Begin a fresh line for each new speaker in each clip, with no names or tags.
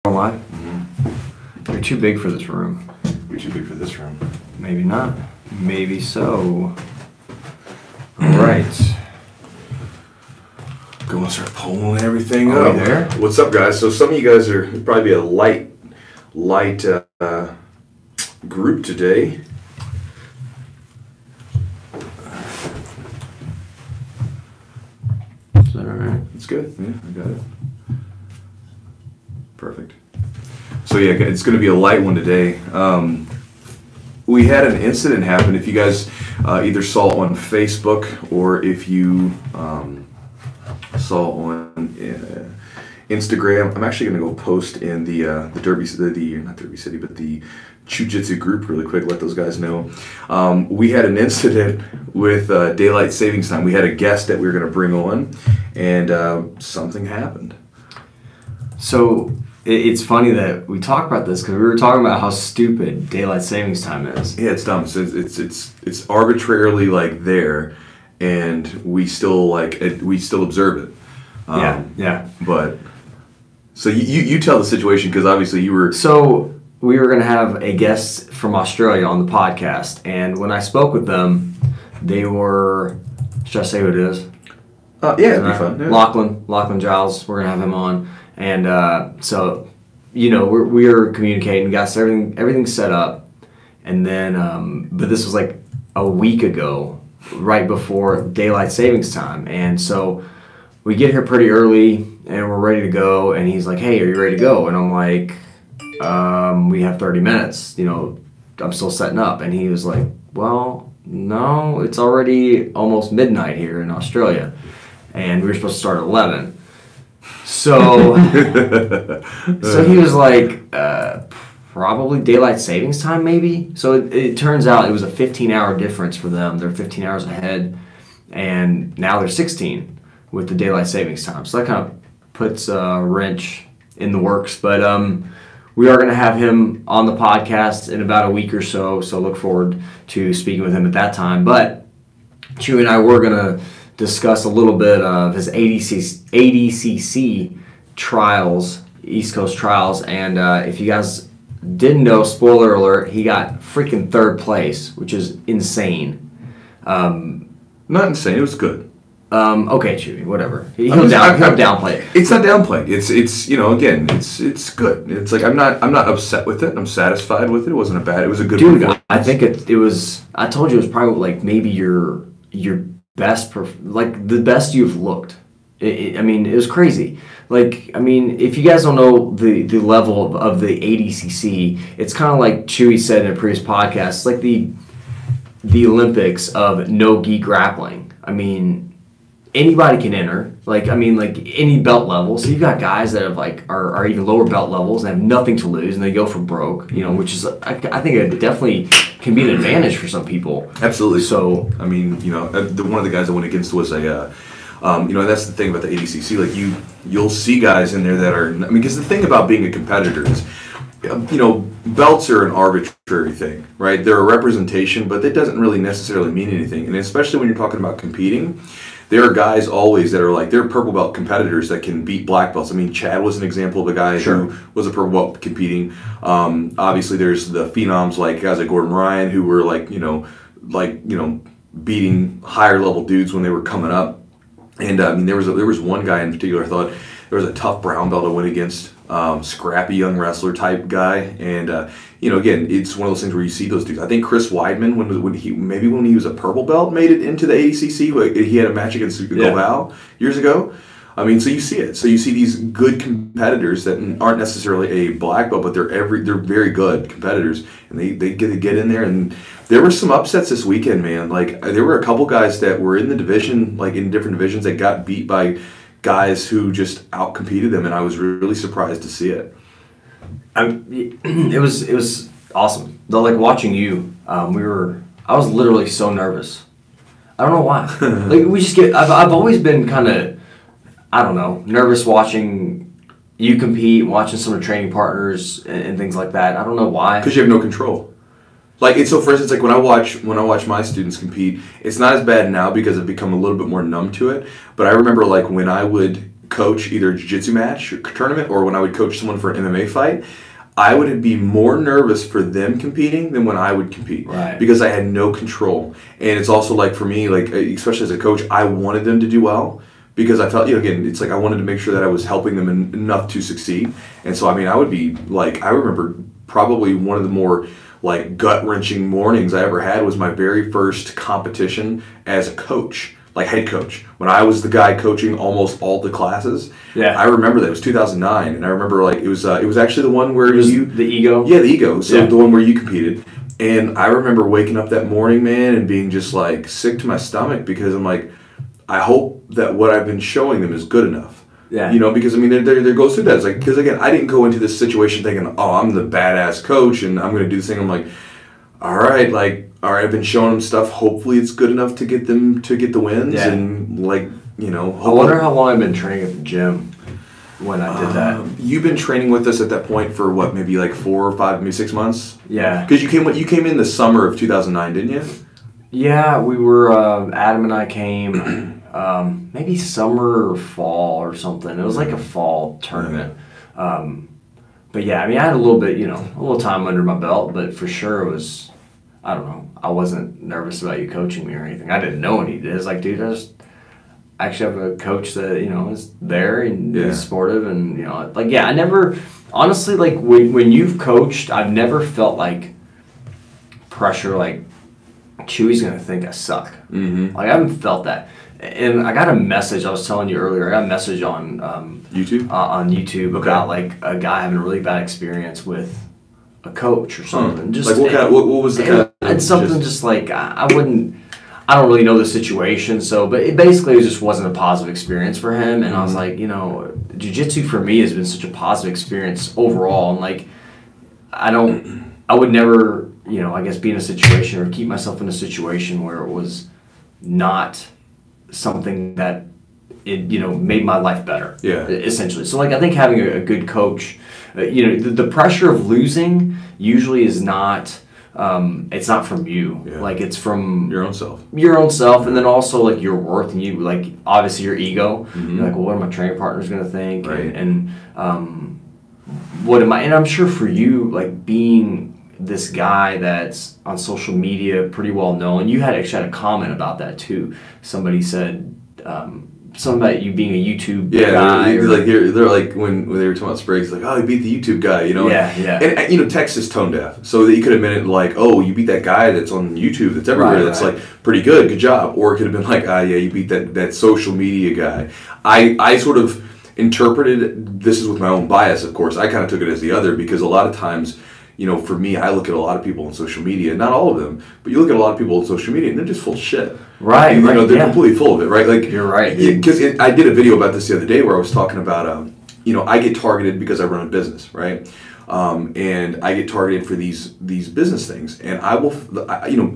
What? Mm-hmm. You're too big for this room.
You're too big for this room.
Maybe not. Maybe so. Alright.
Going to start pulling everything
Are
up.
we there?
What's up, guys? So some of you guys are probably be a light group today.
Is that alright?
It's good. Yeah, I got it. Perfect. So yeah, it's going to be a light one today. We had an incident happen. If you guys either saw on Facebook or if you saw on Instagram, I'm actually going to go post in the not Derby City, but the Jiu-Jitsu group really quick. Let those guys know. We had an incident with daylight savings time. We had a guest that we were going to bring on, and something happened.
So it's funny that we talk about this because we were talking about how stupid daylight savings time is.
Yeah, it's dumb. So it's arbitrarily like there, and we still observe it.
Yeah.
But so you tell the situation because obviously you were.
So we were going to have a guest from Australia on the podcast, and when I spoke with them, they were. Should I say who it is?
Yeah, it'd be fun. Yeah.
Lachlan Giles. We're gonna have him on. And so, we were communicating, got everything set up, and then, but this was like a week ago, right before daylight savings time, and so we get here pretty early, and we're ready to go, and he's like, "Hey, are you ready to go?" And I'm like, "We have 30 minutes, I'm still setting up," and he was like, "Well, no, it's already almost midnight here in Australia, and we were supposed to start at 11." So he was like, probably daylight savings time, maybe. So it turns out it was a 15-hour difference for them. They're 15 hours ahead, and now they're 16 with the daylight savings time. So that kind of puts a wrench in the works. But we are going to have him on the podcast in about a week or so. So look forward to speaking with him at that time. But Chew and I were going to discuss a little bit of his ADCC trials, East Coast trials, and if you guys didn't know, spoiler alert, he got freaking third place, which is insane.
Not insane. It was good.
Okay, Chewy, whatever. He'll downplay it.
It's not downplaying. It's again, it's good. It's like I'm not upset with it. I'm satisfied with it. It wasn't it was a good
Dude, I think it was. I told you it was probably like maybe your best, the best you've looked. It was crazy. If you guys don't know the level of the ADCC, it's kind of like Chewy said in a previous podcast. It's like the Olympics of no-gi grappling. Anybody can enter. Any belt level. So you've got guys that have are even lower belt levels and have nothing to lose, and they go for broke. Which is I think it definitely can be an advantage for some people.
Absolutely.
So
one of the guys I went against was a. That's the thing about the ADCC. You'll see guys in there that are. Because the thing about being a competitor is, belts are an arbitrary thing, right? They're a representation, but that doesn't really necessarily mean anything. And especially when you're talking about competing, there are guys always that are they're purple belt competitors that can beat black belts. Chad was an example of a guy who was a purple belt competing. Obviously, there's the phenoms like guys like Gordon Ryan who were beating higher level dudes when they were coming up. And there was one guy in particular I thought there was a tough brown belt I went against, scrappy young wrestler type guy, and again, it's one of those things where you see those dudes. I think Chris Weidman when he was a purple belt made it into the ADCC. He had a match against Govao years ago. So you see it. So you see these good competitors that aren't necessarily a black belt, but they're very good competitors, and they get in there. And there were some upsets this weekend, man. There were a couple guys that were in the division, in different divisions, that got beat by guys who just outcompeted them, and I was really surprised to see it.
It was awesome. Though, watching you, I was literally so nervous. I don't know why. We just get. I've always been kind of, I don't know, nervous watching you compete, watching some of the training partners and things like that. I don't know why.
Because you have no control. For instance, when I watch my students compete, it's not as bad now because I've become a little bit more numb to it. But I remember when I would coach either a jiu-jitsu match or tournament, or when I would coach someone for an MMA fight, I would be more nervous for them competing than when I would compete, because I had no control. And it's also like for me, like especially as a coach, I wanted them to do well because I felt, again, it's like I wanted to make sure that I was helping them enough to succeed. And so, I mean, I would be like, I remember probably one of the more like gut-wrenching mornings I ever had was my very first competition as a coach. Like head coach, when I was the guy coaching almost all the classes. I remember that it was 2009, and I remember like it was actually the one where
the ego.
Yeah, the ego. So the one where you competed, and I remember waking up that morning, man, and being just like sick to my stomach because I'm like, I hope that what I've been showing them is good enough. Because I mean, there goes through that. It's like because again, I didn't go into this situation thinking, oh, I'm the badass coach and I'm going to do this thing. I'm like, all right, I've been showing them stuff. Hopefully it's good enough to get them to get the wins. And I
wonder how long I've been training at the gym when I did that.
You've been training with us at that point for what, maybe like 4 or 5, maybe 6 months?
Yeah.
Because you came in the summer of 2009, didn't you?
Yeah, we were, Adam and I came maybe summer or fall or something. It was like a fall tournament. But yeah, I mean, I had a little bit, a little time under my belt, but for sure it was, I don't know, I wasn't nervous about you coaching me or anything. I didn't know any of it. It's like, dude, I actually have a coach that, is there and is supportive and, I never, honestly, like when you've coached, I've never felt like pressure, like Chewy's going to think I suck. Like I haven't felt that. And I got a message, I was telling you earlier, I got a message on YouTube about like a guy having a really bad experience with a coach or something. Just
like what was the kind of...
It's something just like, I don't really know the situation, but it basically just wasn't a positive experience for him. And I was like, jiu-jitsu for me has been such a positive experience overall. And like, I would never, I guess be in a situation or keep myself in a situation where it was not something that it made my life better, essentially. So like I think having a good coach, the pressure of losing usually is not it's not from you, like it's from
your own self,
and then also like your worth and you, like obviously your ego. You're like, well, what are my training partners going to think, and what am I, and I'm sure for you, like being this guy that's on social media pretty well known. You actually had a comment about that too. Somebody said something about you being a YouTube guy.
They're like when they were talking about Sprague's, like, oh, you beat the YouTube guy, And text is tone deaf, so that you could have meant it like, oh, you beat that guy that's on YouTube that's everywhere, that's like pretty good job, or it could have been like, yeah, you beat that social media guy. I sort of interpreted, this is with my own bias, of course. I kind of took it as the other because a lot of times, for me, I look at a lot of people on social media, not all of them, but you look at a lot of people on social media and they're just full of shit.
Right.
They're completely full of it, right? Like,
you're right.
Because I did a video about this the other day where I was talking about, I get targeted because I run a business, right? And I get targeted for these business things, and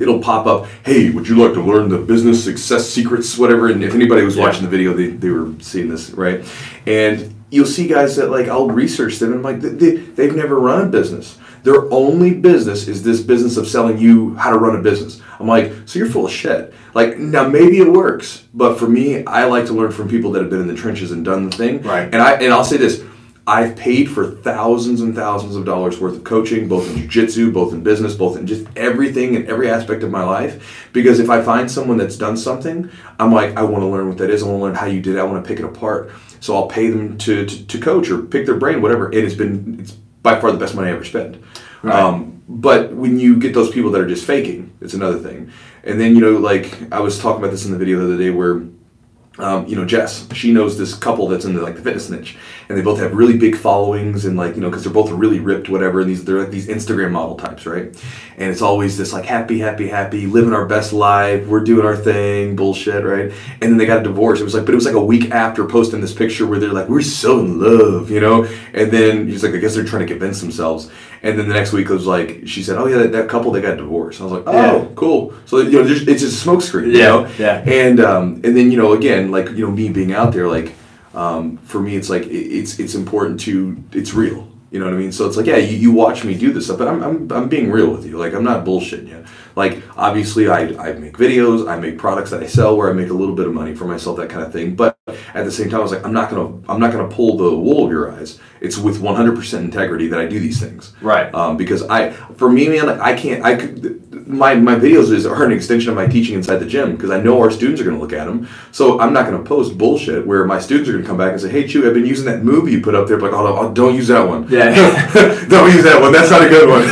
it'll pop up, hey, would you like to learn the business success secrets, whatever? And if anybody was watching the video, they were seeing this, right? And you'll see guys that, like, I'll research them, and I'm like, they've never run a business. Their only business is this business of selling you how to run a business. I'm like, so you're full of shit. Like, now maybe it works, but for me, I like to learn from people that have been in the trenches and done the thing.
Right.
And I'll say this, I've paid for thousands and thousands of dollars worth of coaching, both in jiu-jitsu, both in business, both in just everything and every aspect of my life. Because if I find someone that's done something, I'm like, I want to learn what that is. I want to learn how you did it. I want to pick it apart. So I'll pay them to coach or pick their brain, whatever. And it's by far the best money I ever spent. Right. But when you get those people that are just faking, it's another thing. And then, like I was talking about this in the video the other day where, Jess, she knows this couple that's in the fitness niche, and they both have really big followings, and because they're both really ripped, whatever, and they're like these Instagram model types, right? And it's always this like happy, living our best life, we're doing our thing, bullshit, right? And then they got a divorce. It was like a week after posting this picture where they're like, we're so in love, And then he's like, I guess they're trying to convince themselves. And then the next week it was like, she said, oh yeah, that couple, they got divorced. I was like, oh, cool. So it's just a smoke screen,
Yeah.
And then again, me being out there, for me, it's like it's important it's real. You know what I mean? So it's like, yeah, you watch me do this stuff, but I'm being real with you. Like, I'm not bullshitting you. Like, obviously, I make videos, I make products that I sell where I make a little bit of money for myself, that kind of thing. But at the same time, I was like, I'm not gonna pull the wool over your eyes. It's with 100% integrity that I do these things.
Right.
Because for me, man, like, my videos are an extension of my teaching inside the gym, because I know our students are going to look at them. So I'm not going to post bullshit where my students are going to come back and say, "Hey, Chew, I've been using that movie you put up there." But like, "Oh, don't use that one.
Yeah.
Don't use that one. That's not a good one."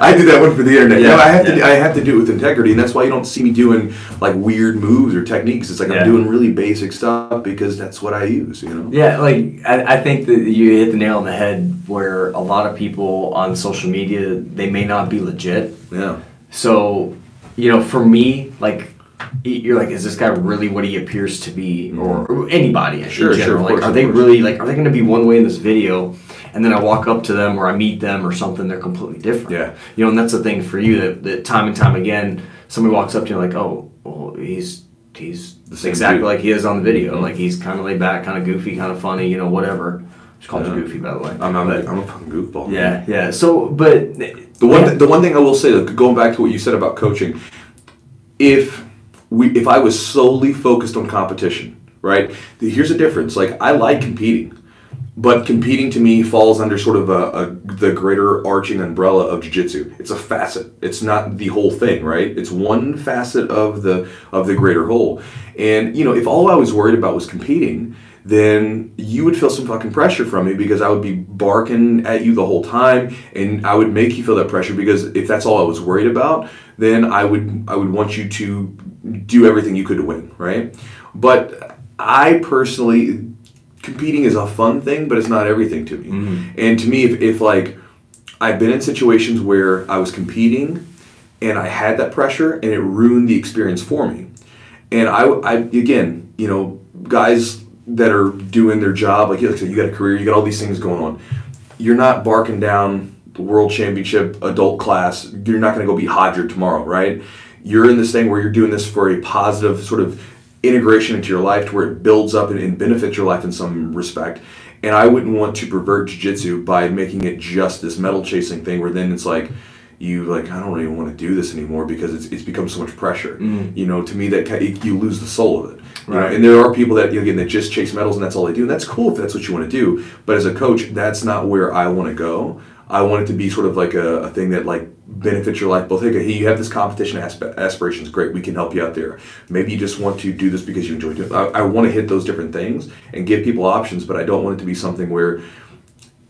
I did that one for the internet.
Yeah.
No, I have to do it with integrity, and that's why you don't see me doing like weird moves or techniques. It's like I'm doing really basic stuff because that's what I use. You know.
Yeah, like I think that you hit the nail on the head where a lot of people on social media, they may not be legit.
Yeah.
So, you know, for me, like, you're like, is this guy really what he appears to be, or anybody in general? Like, are they really like, are they going to be one way in this video, and then I walk up to them or I meet them or something, they're completely different.
Yeah.
You know, and that's the thing for you that time and time again, somebody walks up to you like, oh, well, he's exactly like he is on the video. Like, he's kind of laid back, kind of goofy, kind of funny, you know, whatever. Just call him Goofy, by the way. I'm
a fucking goofball.
Yeah, yeah. So, but
the one thing I will say, going back to what you said about coaching, if I was solely focused on competition, right? Here's the difference. Like, I like competing, but competing to me falls under sort of the greater arching umbrella of jiu-jitsu. It's a facet. It's not the whole thing, right? It's one facet of the greater whole. And, you know, if all I was worried about was competing, then you would feel some fucking pressure from me, because I would be barking at you the whole time, and I would make you feel that pressure, because if that's all I was worried about, then I would want you to do everything you could to win, right? But I personally, competing is a fun thing, but it's not everything to me. Mm-hmm. And to me, if like, I've been in situations where I was competing and I had that pressure and it ruined the experience for me. And I again, you know, guys that are doing their job, like you said, you got a career, you got all these things going on. You're not barking down the world championship adult class. You're not going to go beat Hodger tomorrow, right? You're in this thing where you're doing this for a positive sort of integration into your life, to where it builds up and benefits your life in some respect. And I wouldn't want to pervert jiu-jitsu by making it just this medal chasing thing, where then it's like, I don't even want to do this anymore, because it's become so much pressure. You know, to me, that you lose the soul of it. Right. And there are people that, again, that just chase medals and that's all they do. And that's cool if that's what you want to do. But as a coach, that's not where I want to go. I want it to be sort of like a thing that like benefits your life. Both, hey, you have this competition aspirations, great, we can help you out there. Maybe you just want to do this because you enjoy doing it. I want to hit those different things and give people options, but I don't want it to be something where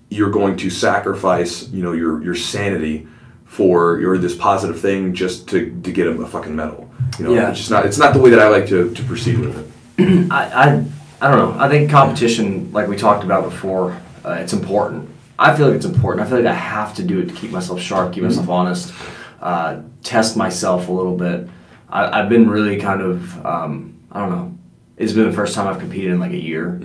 you're going to sacrifice, you know, your sanity for this positive thing just to get a fucking medal. You know, it's not the way that I like to proceed with it.
I don't know. I think competition, like we talked about before, it's important. I feel like it's important. I feel like I have to do it to keep myself sharp, keep myself honest, test myself a little bit. I've been really kind of, I don't know, it's been the first time I've competed in like a year.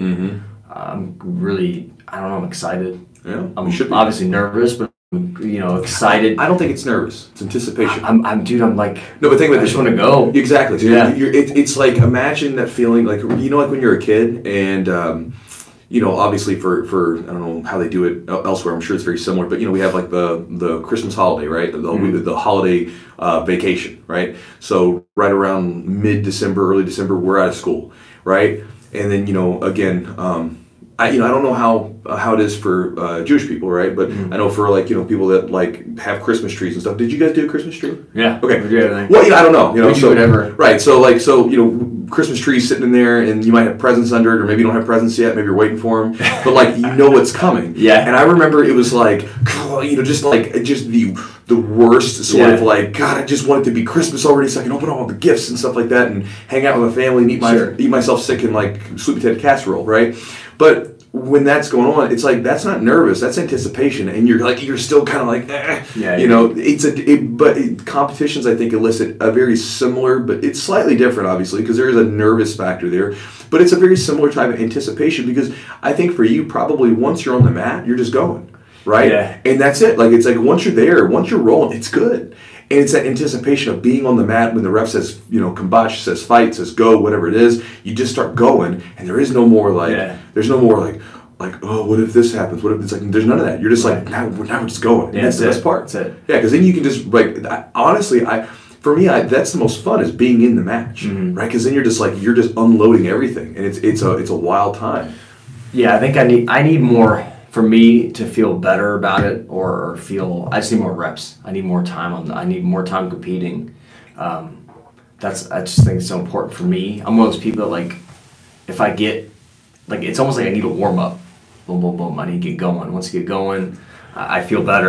I'm really, I don't know, I'm excited.
Yeah,
I'm obviously nervous, but you know, excited.
I don't think it's nervous. It's anticipation.
I'm like,
no, but think about
I just want to go.
Exactly. So
yeah.
It's like, imagine that feeling, like, you know, like when you're a kid and, you know, obviously for I don't know how they do it elsewhere. I'm sure it's very similar, but you know, we have like the Christmas holiday, right? The holiday vacation, right? So right around mid-December, early December, we're out of school, right? And then, you know, again, I don't know how it is for Jewish people, right? But I know for like, you know, people that like have Christmas trees and stuff. Did you guys do a Christmas tree?
Yeah.
Okay.
We do everything.
Well, I don't know. You know,
we do whatever.
Right. So you know, Christmas trees sitting in there, and you might have presents under it, or maybe you don't have presents yet. Maybe you're waiting for them, but like you know what's coming.
Yeah.
And I remember it was like, you know, just the worst sort of like, God, I just want it to be Christmas already, so I can open all the gifts and stuff like that, and hang out with my family, and eat myself sick in like sweet potato casserole, right? But when that's going on, it's like, that's not nervous, that's anticipation, and you're still kind of like, you know, but competitions, I think, elicit a very similar, but it's slightly different, obviously, because there is a nervous factor there, but it's a very similar type of anticipation, because I think for you, probably once you're on the mat, you're just going, right? Yeah. And that's it. Like, it's like, once you're there, once you're rolling, it's good. And it's that anticipation of being on the mat when the ref says, you know, kombucha, says fight, says go, whatever it is, you just start going, and there is no more like, there's no more like, oh, what if this happens? What if it's like, there's none of that. You're just like, now we're just going. And that's the best part.
That's it.
Yeah, because then you can just, like, honestly, for me, that's the most fun, is being in the match, right? Because then you're just unloading everything, and it's a wild time.
Yeah, I think I need more for me to feel better about it, or feel. I just need more reps. I need more time I need more time competing. I just think it's so important for me. I'm one of those people that, like, if I get, like, it's almost like I need a warm up. Boom, boom, boom. I need to get going. Once you get going, I feel better.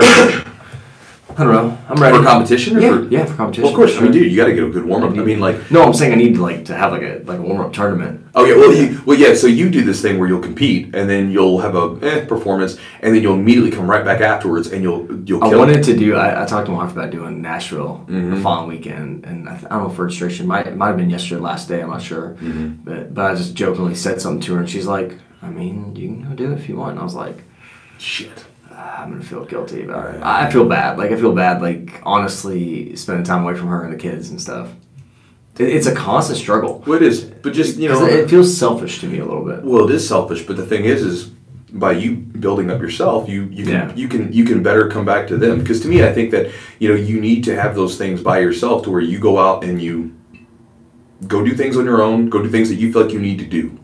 I don't know. I'm ready.
For competition?
Yeah, for competition.
Well, of course. I mean, dude, you got to get a good warm up. I mean, like...
No, I'm saying I need to have like a warm up tournament.
Oh, yeah. So you do this thing where you'll compete, and then you'll have a performance, and then you'll immediately come right back afterwards, and you'll kill
I wanted to do... I talked to my wife about doing Nashville the following weekend, and I don't know if registration might have been yesterday, last day, I'm not sure. But I just jokingly said something to her, and she's like, I mean, you can go do it if you want. And I was like, shit. I'm going to feel guilty about it. I feel bad. Like, honestly, spending time away from her and the kids and stuff. It's a constant struggle.
Well, it is. But just,
it feels selfish to me a little bit.
Well, it is selfish, but the thing is by you building up yourself, you can better come back to them. Because to me, I think that, you need to have those things by yourself, to where you go out and you go do things on your own, go do things that you feel like you need to do.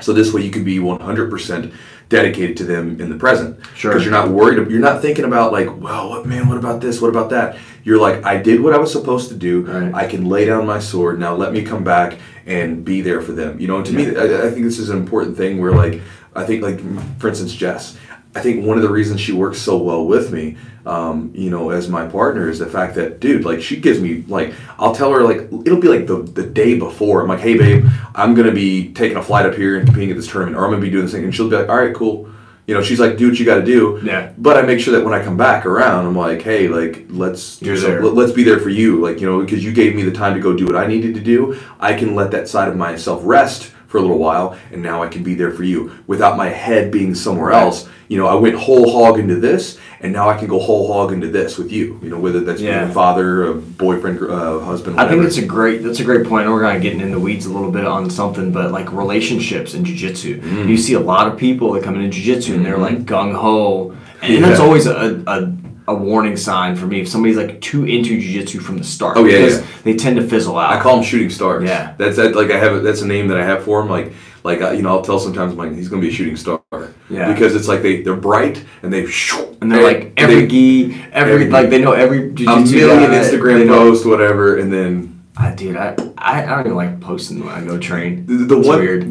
So this way you can be 100% dedicated to them in the present.
Sure.
Because you're not worried, you're not thinking about, like, well, what about this, what about that? You're like, I did what I was supposed to do.
Right.
I can lay down my sword. Now let me come back and be there for them. And to me, I think this is an important thing where, like, I think, like, for instance, Jess, I think one of the reasons she works so well with me, as my partner, is the fact that, dude, like, she gives me, like, I'll tell her, like, it'll be like the day before. I'm like, hey, babe, I'm going to be taking a flight up here and competing at this tournament, or I'm going to be doing this thing. And she'll be like, all right, cool. She's like, do what you got to do.
Yeah.
But I make sure that when I come back around, I'm like, hey, like, let's be there for you. Like, because you gave me the time to go do what I needed to do. I can let that side of myself rest for a little while, and now I can be there for you without my head being somewhere else. I went whole hog into this, and now I can go whole hog into this with you. Whether that's being a father, a boyfriend, husband, whatever.
I think that's a great point. And we're kind of getting in the weeds a little bit on something, but like relationships in jiu-jitsu. You see a lot of people that come into jiu-jitsu and they're like gung-ho, and that's always a warning sign for me if somebody's like too into jiu-jitsu from the start. Because they tend to fizzle out.
I call them shooting stars.
Yeah.
That's a name that I have for them. Like I'll tell sometimes, I'm like, he's gonna be a shooting star.
Yeah.
Because it's like they're bright and they're
like every gi, like they know every jiu-jitsu
a million Instagram posts, whatever, and then.
I don't even like posting when I go train.
The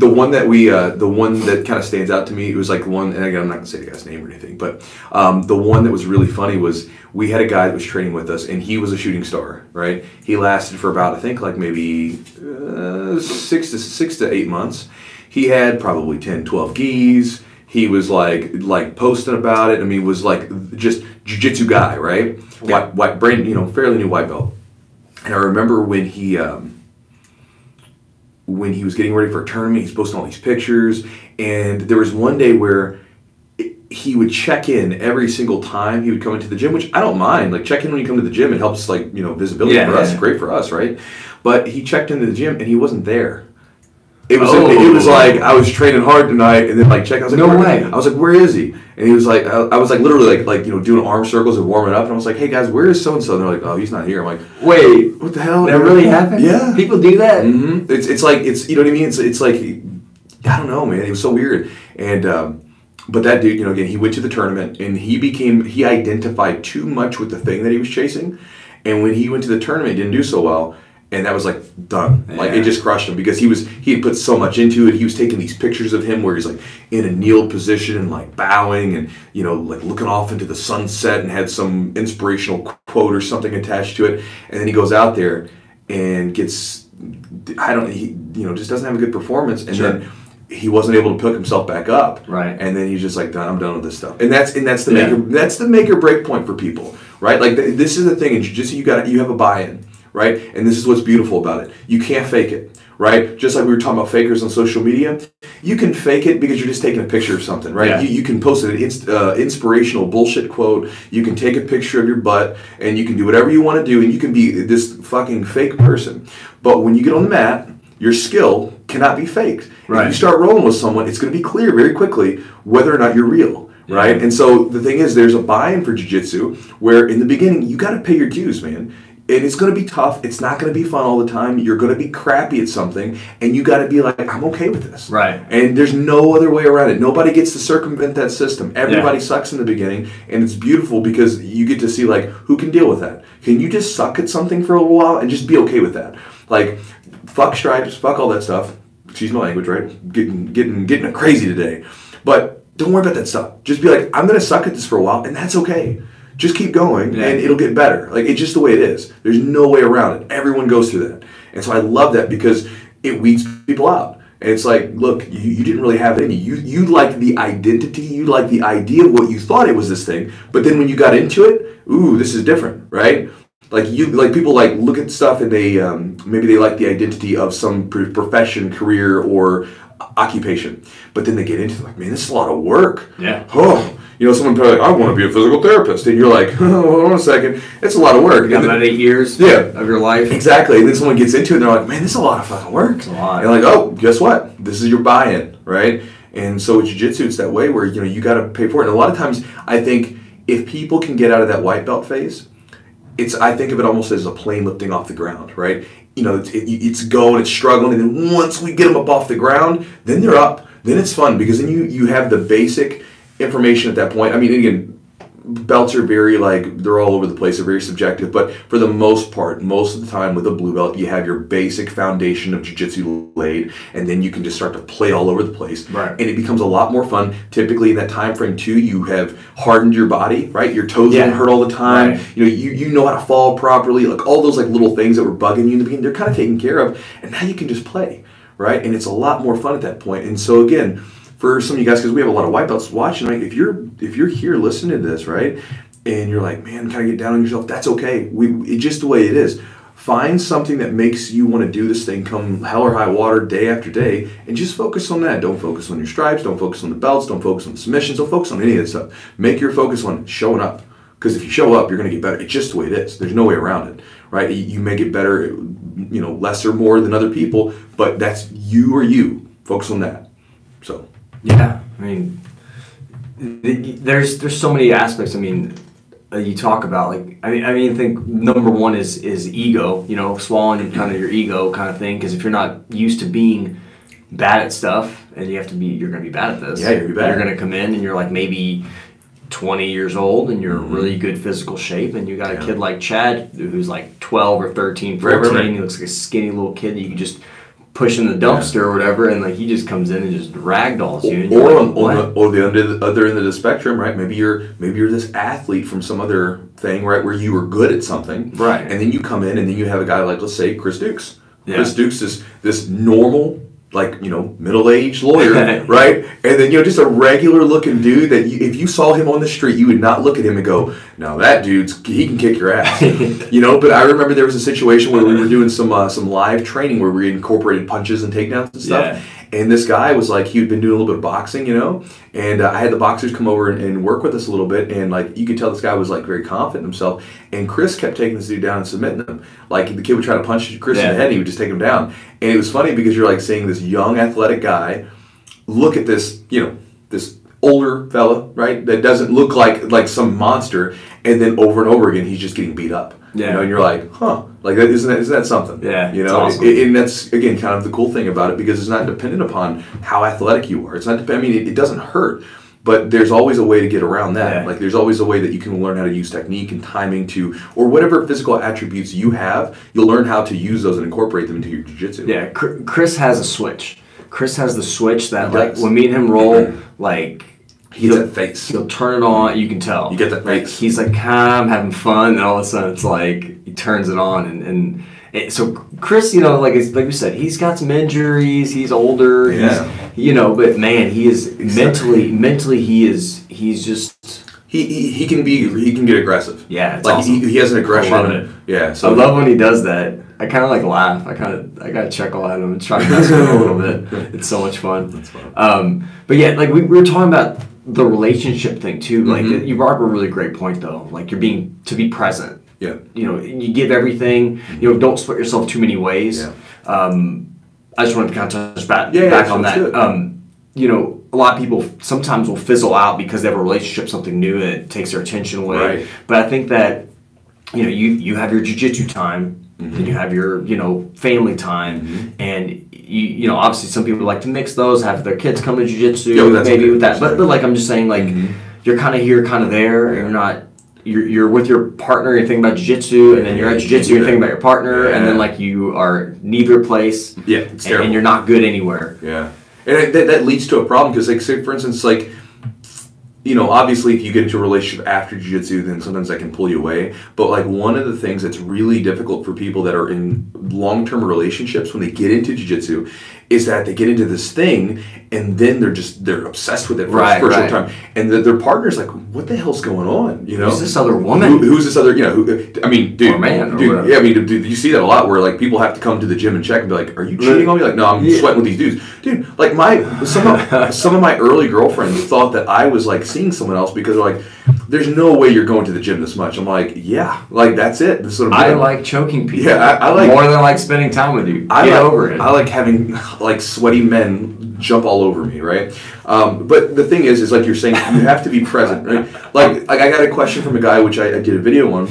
one that kind of stands out to me, it was like one, and again, I'm not gonna say the guy's name or anything, but the one that was really funny was, we had a guy that was training with us, and he was a shooting star, right? He lasted for about, I think, like maybe 6 to 8 months. He had probably 10, 12 gis. He was like posting about it. I mean, was like just jiu-jitsu guy, right?
Yeah.
White brain, fairly new white belt. And I remember when he was getting ready for a tournament, he's posting all these pictures, and there was one day where he would check in every single time he would come into the gym, which I don't mind. Like, check in when you come to the gym, it helps, like, visibility for us. It's great for us, right? But he checked into the gym and he wasn't there. It was like, I was training hard tonight, and then I was like,
no way.
I was like, where is he? And he was like, I was like literally like doing arm circles and warming up, and I was like, hey guys, where is so and so? And they're like, oh, he's not here. I'm like, wait, what the hell?
That really happened?
Yeah,
people do that.
Mm-hmm. It's like, you know what I mean? It's like, I don't know, man. It was so weird. And but that dude, again, he went to the tournament, and he identified too much with the thing that he was chasing, and when he went to the tournament, he didn't do so well. And that was like done. Yeah. Like, it just crushed him, because he had put so much into it. He was taking these pictures of him where he's like in a kneeled position and like bowing and like looking off into the sunset, and had some inspirational quote or something attached to it. And then he goes out there and gets just doesn't have a good performance, and then he wasn't able to pick himself back up.
Right.
And then he's just like, I'm done with this stuff. And that's the make or break point for people, right? Like, this is the thing in jiu-jitsu, you have a buy-in. Right? And this is what's beautiful about it. You can't fake it, right? Just like we were talking about fakers on social media, you can fake it because you're just taking a picture of something, right?
Yeah.
You can post an inspirational bullshit quote, you can take a picture of your butt, and you can do whatever you want to do, and you can be this fucking fake person. But when you get on the mat, your skill cannot be faked.
Right.
If you start rolling with someone, it's going to be clear very quickly whether or not you're real. Right? And so the thing is, there's a buy-in for jiu-jitsu where in the beginning, you got to pay your dues, man. And it's going to be tough. It's not going to be fun all the time. You're going to be crappy at something, and you got to be like, I'm okay with this.
Right.
And there's no other way around it. Nobody gets to circumvent that system. Everybody sucks in the beginning, and it's beautiful because you get to see, like, who can deal with that. Can you just suck at something for a little while and just be okay with that? Like, fuck stripes, fuck all that stuff. Excuse my language, right? Getting crazy today. But don't worry about that stuff. Just be like, I'm going to suck at this for a while, and that's okay. Just keep going, and it'll get better. Like, it's just the way it is. There's no way around it. Everyone goes through that. And so I love that because it weeds people out. And it's like, look, you didn't really have it in you. You liked the identity. You liked the idea of what you thought it was this thing. But then when you got into it, ooh, this is different, right? Like people like look at stuff and they maybe they like the identity of some profession, career, or occupation. But then they get into it, like, man, this is a lot of work.
Yeah.
Oh. You know, someone probably like, I want to be a physical therapist. And you're like, oh, hold on a second. It's a lot of work.
You got about 8 years of your life.
Exactly. And then someone gets into it and they're like, man, this is a lot of fucking work.
It's a lot.
And like, oh, guess what? This is your buy-in, right? And so with jiu-jitsu, it's that way where, you know, you got to pay for it. And a lot of times, I think if people can get out of that white belt phase, I think of it almost as a plane lifting off the ground, right? You know, it's going, it's struggling. And then once we get them up off the ground, then they're up. Then it's fun because then you have the basic information at that point. I mean, again, belts are very, like, they're all over the place. They're very subjective. But for the most part, most of the time with a blue belt, you have your basic foundation of jiu-jitsu laid, and then you can just start to play all over the place.
Right.
And it becomes a lot more fun. Typically in that time frame too, you have hardened your body, right? Your toes don't hurt all the time.
Right.
You know, you know how to fall properly. Like all those like little things that were bugging you in the beginning, they're kind of taken care of. And now you can just play, right? And it's a lot more fun at that point. And so again, for some of you guys, because we have a lot of white belts watching, right? If you're here listening to this, right, and you're like, man, kind of get down on yourself, that's okay. It's just the way it is. Find something that makes you want to do this thing come hell or high water day after day, and just focus on that. Don't focus on your stripes. Don't focus on the belts. Don't focus on the submissions. Don't focus on any of this stuff. Make your focus on showing up. Because if you show up, you're going to get better. It's just the way it is. There's no way around it, right? You may get better, you know, less or more than other people, but that's you or you. Focus on that. So.
Yeah, I mean, there's so many aspects. I mean, you talk about, like, I mean, I think number one is ego. You know, swallowing kind of your ego kind of thing. Because if you're not used to being bad at stuff, and you're going to be bad at this.
Yeah, you're bad.
You're going to come in and you're like maybe 20 years old and you're in really good physical shape, and you got a kid like Chad who's like 12 or 13, 14. Right. He looks like a skinny little kid that you can just push in the dumpster or whatever, and like he just comes in and just ragdolls you. And
or
like,
on the other end of the spectrum, right? Maybe you're this athlete from some other thing, right, where you were good at something,
right? And
then you come in and then you have a guy like, let's say, Chris Dukes.
Yeah.
Chris Dukes is this normal, like, you know, middle-aged lawyer, right? And then, you know, just a regular-looking dude that if you saw him on the street, you would not look at him and go, "Now that he can kick your ass," you know. But I remember there was a situation where we were doing some live training where we incorporated punches and takedowns and stuff.
Yeah.
And this guy was like, he had been doing a little bit of boxing, you know, and I had the boxers come over and work with us a little bit, and like you could tell this guy was like very confident in himself. And Chris kept taking this dude down and submitting him. Like the kid would try to punch Chris in the head, and he would just take him down. And it was funny because you're like seeing this young athletic guy look at this, you know, this older fella, right, that doesn't look like some monster, and then over and over again he's just getting beat up.
Yeah.
You know, and you're like, huh, like that isn't that something?
Yeah.
You know,
awesome.
And that's again kind of the cool thing about it, because it's not dependent upon how athletic you are. It's not. I mean, it doesn't hurt, but there's always a way to get around that.
Yeah.
Like there's always a way that you can learn how to use technique and timing or whatever physical attributes you have. You'll learn how to use those and incorporate them into your jiu-jitsu.
Yeah, Chris has a switch. Chris has the switch that like when me and him roll, like.
He has that face.
He'll turn it on. You can tell.
You get that face.
Like, he's like, I'm having fun, and all of a sudden it's like he turns it on, so Chris, you know, like we said, he's got some injuries. He's older.
Yeah.
You know, but man, he is mentally he's just.
He can get aggressive.
Yeah, it's
like
awesome.
He has an aggression.
I love it.
Yeah, so
I love when he does that. I kind of like laugh. I gotta chuckle at him and try to mess with him a little bit. It's so much fun.
That's fun.
But yeah, like we were talking about the relationship thing too. Like you brought up a really great point though. Like to be present.
Yeah.
You know, you give everything. You know, don't split yourself too many ways.
Yeah.
I just wanted to kind of touch back on that.
Good.
You know, a lot of people sometimes will fizzle out because they have a relationship, something new, and it takes their attention away.
Right.
But I think that you know, you have your jiu-jitsu time, and you have your, you know, family time, and you know, obviously some people like to mix those, have their kids come to jiu-jitsu, maybe with that, but like I'm just saying, like you're kind of here, kind of there, and you're not. You're with your partner, you're thinking about jiu-jitsu, and then you're at jiu-jitsu, you're thinking about your partner, and then like you are neither place,
it's terrible.
And you're not good anywhere.
Yeah, and that leads to a problem because, like, say for instance, like, you know, obviously if you get into a relationship after jiu-jitsu, then sometimes that can pull you away. But like one of the things that's really difficult for people that are in long-term relationships when they get into jiu-jitsu is that they get into this thing and then they're obsessed with it for a short time, and their partner's like, what the hell's going on? You know,
who's this other woman?
Who's this other? You know, I mean, dude,
or man, or
dude, yeah, I mean, dude, you see that a lot where like people have to come to the gym and check and be like, are you cheating on me? Like, no, I'm sweating with these dudes, dude. Like some of my early girlfriends thought that I was like seeing someone else because they're like, there's no way you're going to the gym this much. I'm like, yeah, like that's it. This is what I'm doing.
I like choking people.
Yeah, I like
more than I like spending time with you. Get over it.
I like having like sweaty men jump all over me, right? But the thing is like you're saying, you have to be present, right? Like I got a question from a guy which I did a video on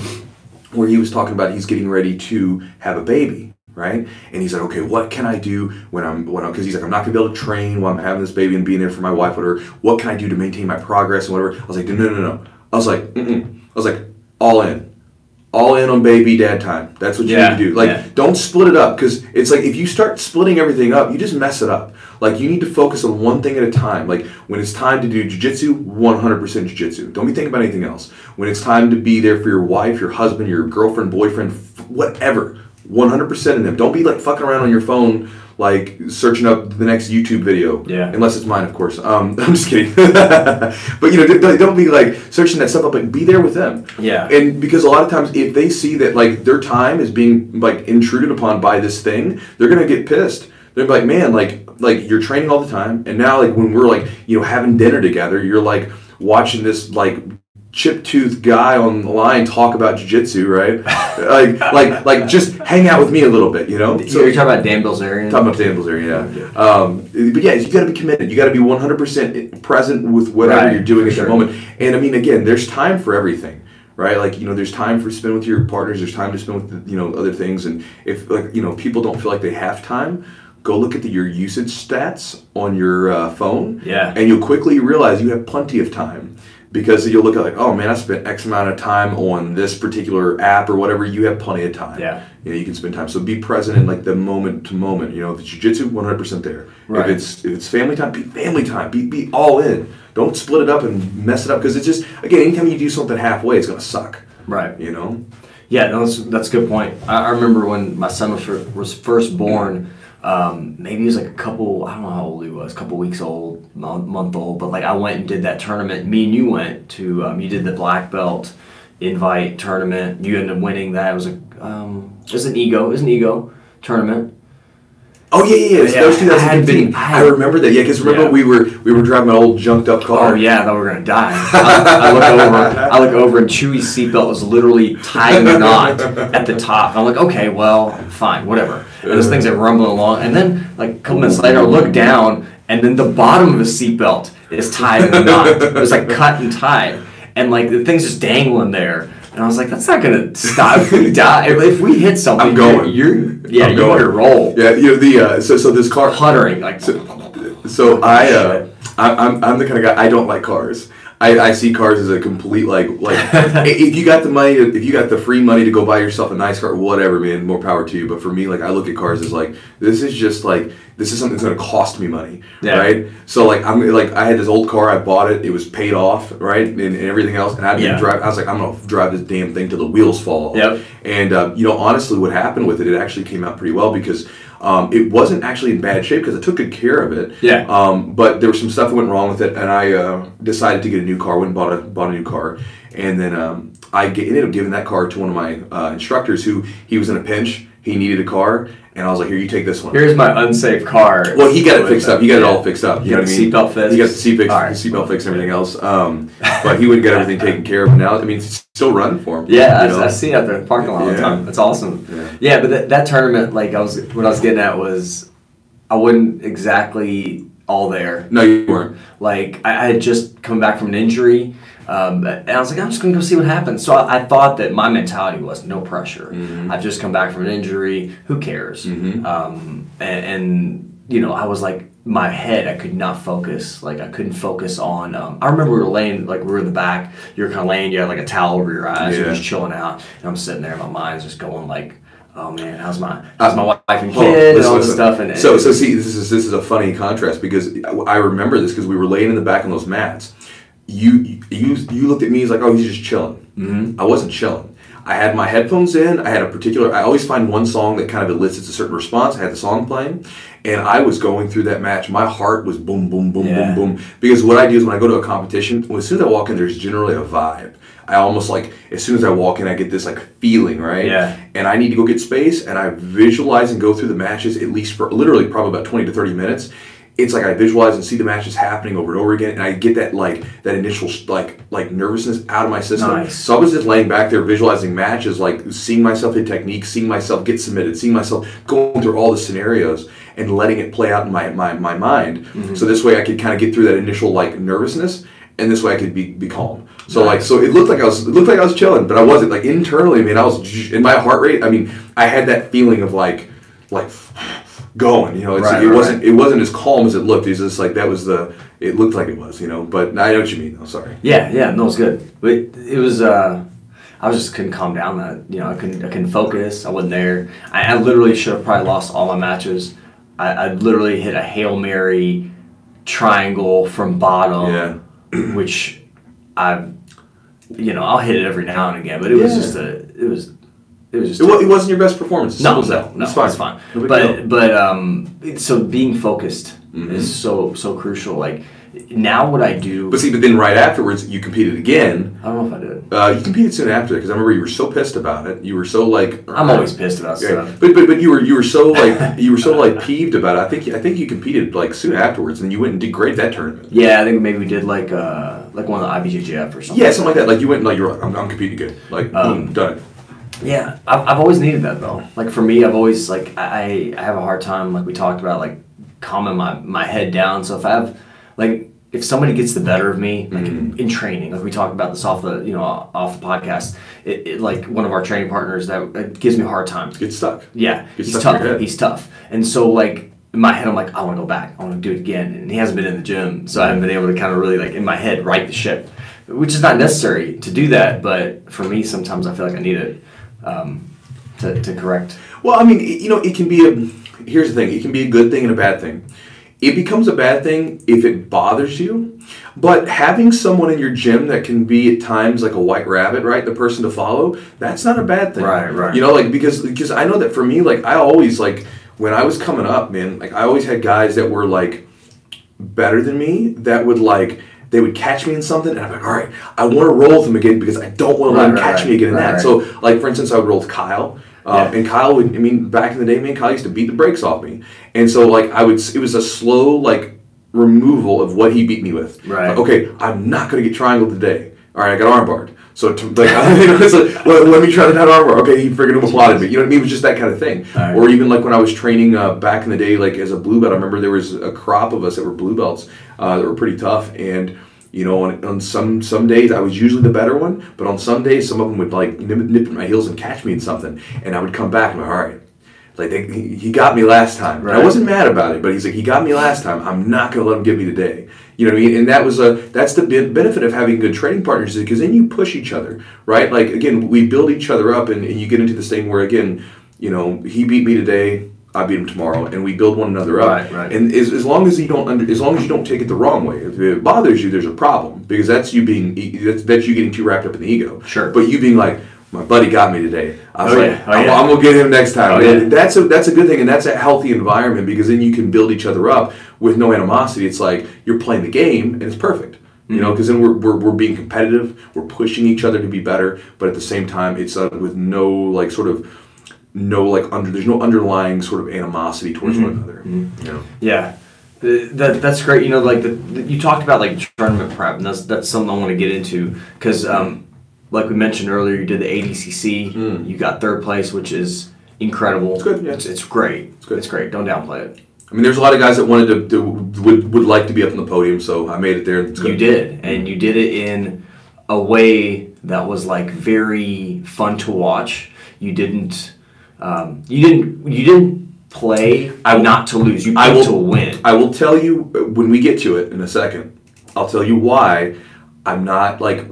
where he was talking about he's getting ready to have a baby. Right? And he's like, okay, what can I do when I'm, because he's like, I'm not gonna be able to train while I'm having this baby and being there for my wife, whatever. What can I do to maintain my progress and whatever? I was like, no. I was like, I was like, all in on baby dad time. That's what you need to do. Like, don't split it up, because it's like if you start splitting everything up, you just mess it up. Like, you need to focus on one thing at a time. Like, when it's time to do jiu-jitsu, 100% jiu-jitsu. Don't be thinking about anything else. When it's time to be there for your wife, your husband, your girlfriend, boyfriend, whatever, 100% in them. Don't be like fucking around on your phone, like searching up the next YouTube video.
Yeah.
Unless it's mine, of course. I'm just kidding. But you know, don't be like searching that stuff up. Like, be there with them.
Yeah.
And because a lot of times, if they see that like their time is being like intruded upon by this thing, they're gonna get pissed. They're like, man, like you're training all the time, and now like when we're like, you know, having dinner together, you're like watching this like chip-toothed guy on the line talk about jiu-jitsu, right? like just hang out with me a little bit, you know?
So you're talking about Dan Bilzerian?
Talking about Dan Bilzerian, yeah. But yeah, you got to be committed. You got to be 100% present with whatever you're doing at the moment. And I mean, again, there's time for everything, right? Like, you know, there's time for spend with your partners. There's time to spend with, you know, other things. And if, like, you know, people don't feel like they have time, go look at your usage stats on your phone.
Yeah.
And you'll quickly realize you have plenty of time. Because you'll look at like, oh man, I spent X amount of time on this particular app or whatever. You have plenty of time.
Yeah.
You know, you can spend time. So be present in like the moment to moment. You know, if it's jiu-jitsu, 100% there.
Right.
If it's family time, be family time. Be all in. Don't split it up and mess it up, because it's just, again, anytime you do something halfway, it's gonna suck.
Right.
You know.
Yeah, no, that's a good point. I remember when my son was first born. Maybe he was like I don't know how old he was, a couple weeks old, month old, but like I went and did that tournament. Me and you went to, you did the black belt invite tournament. You ended up winning that. It was an ego tournament.
Oh yeah. That was 2015. I remember that. Yeah, because remember we were driving an old junked up car.
Oh yeah, I thought we were gonna die. I look over and Chewy's seatbelt was literally tying a knot at the top. I'm like, okay, well, fine, whatever. And this thing's like rumbling along, and then like a couple minutes later, I look down, and then the bottom of his seatbelt is tied in a knot. It was like cut and tied, and like the thing's just dangling there. And I was like, that's not gonna stop. If we die, if we hit something,
I'm going.
You want to roll.
Yeah, you know so this car
puttering like.
So I'm the kind of guy, I don't like cars. I see cars as a complete like if you got the money, if you got the free money to go buy yourself a nice car, whatever, man, more power to you. But for me, like I look at cars as like this is something that's going to cost me money, right? So like I had this old car, I bought it, it was paid off, right, and everything else, and I didn't drive. I was like, I'm going to drive this damn thing till the wheels fall off.
Yep.
And you know, honestly, what happened with it actually came out pretty well, because it wasn't actually in bad shape because I took good care of it.
Yeah.
But there was some stuff that went wrong with it, and I decided to get a new car. Went and bought a new car, and then I ended up giving that car to one of my instructors who he was in a pinch. He needed a car, and I was like, "Here, you take this one."
Here's my unsafe car.
Well, he got it fixed up. He got it all fixed up.
You got the seatbelt fixed.
He got the seatbelt fixed and everything else. But he wouldn't get everything taken care of. Now, I mean, it's still running for him.
Yeah, I see it out there in the parking lot all the time. That's awesome. Yeah, but that tournament, like what I was getting at was, I wasn't exactly all there.
No, you weren't.
Like I had just come back from an injury. And I was like, I'm just going to go see what happens. So I thought that my mentality was no pressure. I've just come back from an injury. Who cares? And you know, I was like, my head, I could not focus. Like, I couldn't focus on. I remember we were laying, like, we were in the back. You were kind of laying, you had like a towel over your eyes. You're just chilling out. And I'm sitting there, my mind's just going like, oh man, how's my wife and kid and all this stuff? And
so see, this is a funny contrast because I remember this because we were laying in the back on those mats. You looked at me as like, oh, he's just chilling. I wasn't chilling. I had my headphones in. I always find one song that kind of elicits a certain response. I had the song playing, and I was going through that match. My heart was boom, boom, boom, boom, boom. Because what I do is when I go to a competition, as soon as I walk in, there's generally a vibe. I almost like, as soon as I walk in, I get this like feeling, right?
Yeah.
And I need to go get space, and I visualize and go through the matches at least for literally probably about 20 to 30 minutes. It's like I visualize and see the matches happening over and over again, and I get that that initial like nervousness out of my system.
Nice.
So I was just laying back there visualizing matches, like seeing myself hit technique, seeing myself get submitted, seeing myself going through all the scenarios and letting it play out in my mind. So this way I could kind of get through that initial like nervousness, and this way I could be calm. So so it looked like I was chilling, but I wasn't. Like internally, I mean, I was in my heart rate. I mean, I had that feeling of like going, you know, it wasn't as calm as it looked. It's just like it looked like it was, you know. But I know what you mean. I'm sorry.
Yeah, no, it's good. But it was I just couldn't calm down. That, you know, I couldn't focus. I wasn't there. I literally should have probably lost all my matches. I literally hit a Hail Mary triangle from bottom, which I'll hit it every now and again. But it was just it wasn't
your best performance.
No, it's fine. But so being focused is so crucial. Like now, what I do.
But then right afterwards, you competed again.
I don't know if I did.
You competed soon after because I remember you were so pissed about it. You were so like.
I'm always pissed about stuff.
But you were so like peeved about it. I think you competed like soon afterwards, and you went and did great that tournament.
Yeah, I think maybe we did like one of the IBJJF or something.
Yeah, something like that. Like you went and like you're like, I'm competing good. Like boom, done it.
Yeah, I've always needed that though. Like for me, I've always like I have a hard time, like we talked about, like calming my head down. So if somebody gets the better of me, like in training, like we talked about this off the podcast, it like one of our training partners that gives me a hard time.
Get stuck.
Yeah, he's tough. He's tough, and so like in my head, I'm like, I want to go back. I want to do it again, and he hasn't been in the gym, so I haven't been able to kind of really like in my head right the ship, which is not necessary to do that, but for me, sometimes I feel like I need it. To correct.
Well, I mean, you know, it can be here's the thing. It can be a good thing and a bad thing. It becomes a bad thing if it bothers you, but having someone in your gym that can be at times like a white rabbit, right, the person to follow, that's not a bad thing.
Right.
You know, like because I know that for me, like I always like when I was coming up, man, like I always had guys that were like better than me that would like. They would catch me in something, and I'm like, all right, I want to roll with them again because I don't want to let them catch me again in that. Right. So, like, for instance, I would roll with Kyle. And Kyle would, I mean, back in the day, man, Kyle used to beat the brakes off me. And so, like, it was a slow, like, removal of what he beat me with.
Right.
Like, okay, I'm not going to get triangled today. All right, I got armbarred. So, it's like, let me try that armbar. Okay, he friggin' applauded me. You know what I mean? It was just that kind of thing. Right. Or even, like, when I was training back in the day, like, as a blue belt, I remember there was a crop of us that were blue belts that were pretty tough. And you know, on some days I was usually the better one, but on some days some of them would like nip at my heels and catch me in something, and I would come back and I'm like, all right, like he got me last time. Right. I wasn't mad about it, but he's like, he got me last time. I'm not gonna let him get me today. You know what I mean? And that's the benefit of having good training partners, because then you push each other, right? Like again, we build each other up, and you get into this thing where again, you know, he beat me today, I beat him tomorrow, and we build one another up.
Right.
And as long as you don't take it the wrong way. If it bothers you, there's a problem, because that's you getting too wrapped up in the ego.
Sure.
But you being like, my buddy got me today. I'm gonna get him next time. That's a good thing, and that's a healthy environment, because then you can build each other up with no animosity. It's like you're playing the game, and it's perfect. You know, because then we're being competitive, we're pushing each other to be better, but at the same time, it's with no like sort of. There's no underlying sort of animosity towards one another. You know?
Yeah, that's great. You know, like you talked about like tournament prep, and that's something I want to get into, because like we mentioned earlier, you did the ADCC. You got third place, which is incredible.
It's good. Yeah.
It's great.
It's good.
It's great. Don't downplay it.
I mean, there's a lot of guys that would like to be up on the podium, so I made it there.
You did, and you did it in a way that was like very fun to watch. You didn't play not to lose. You played to win.
I will tell you when we get to it in a second. I'll tell you why I'm not like,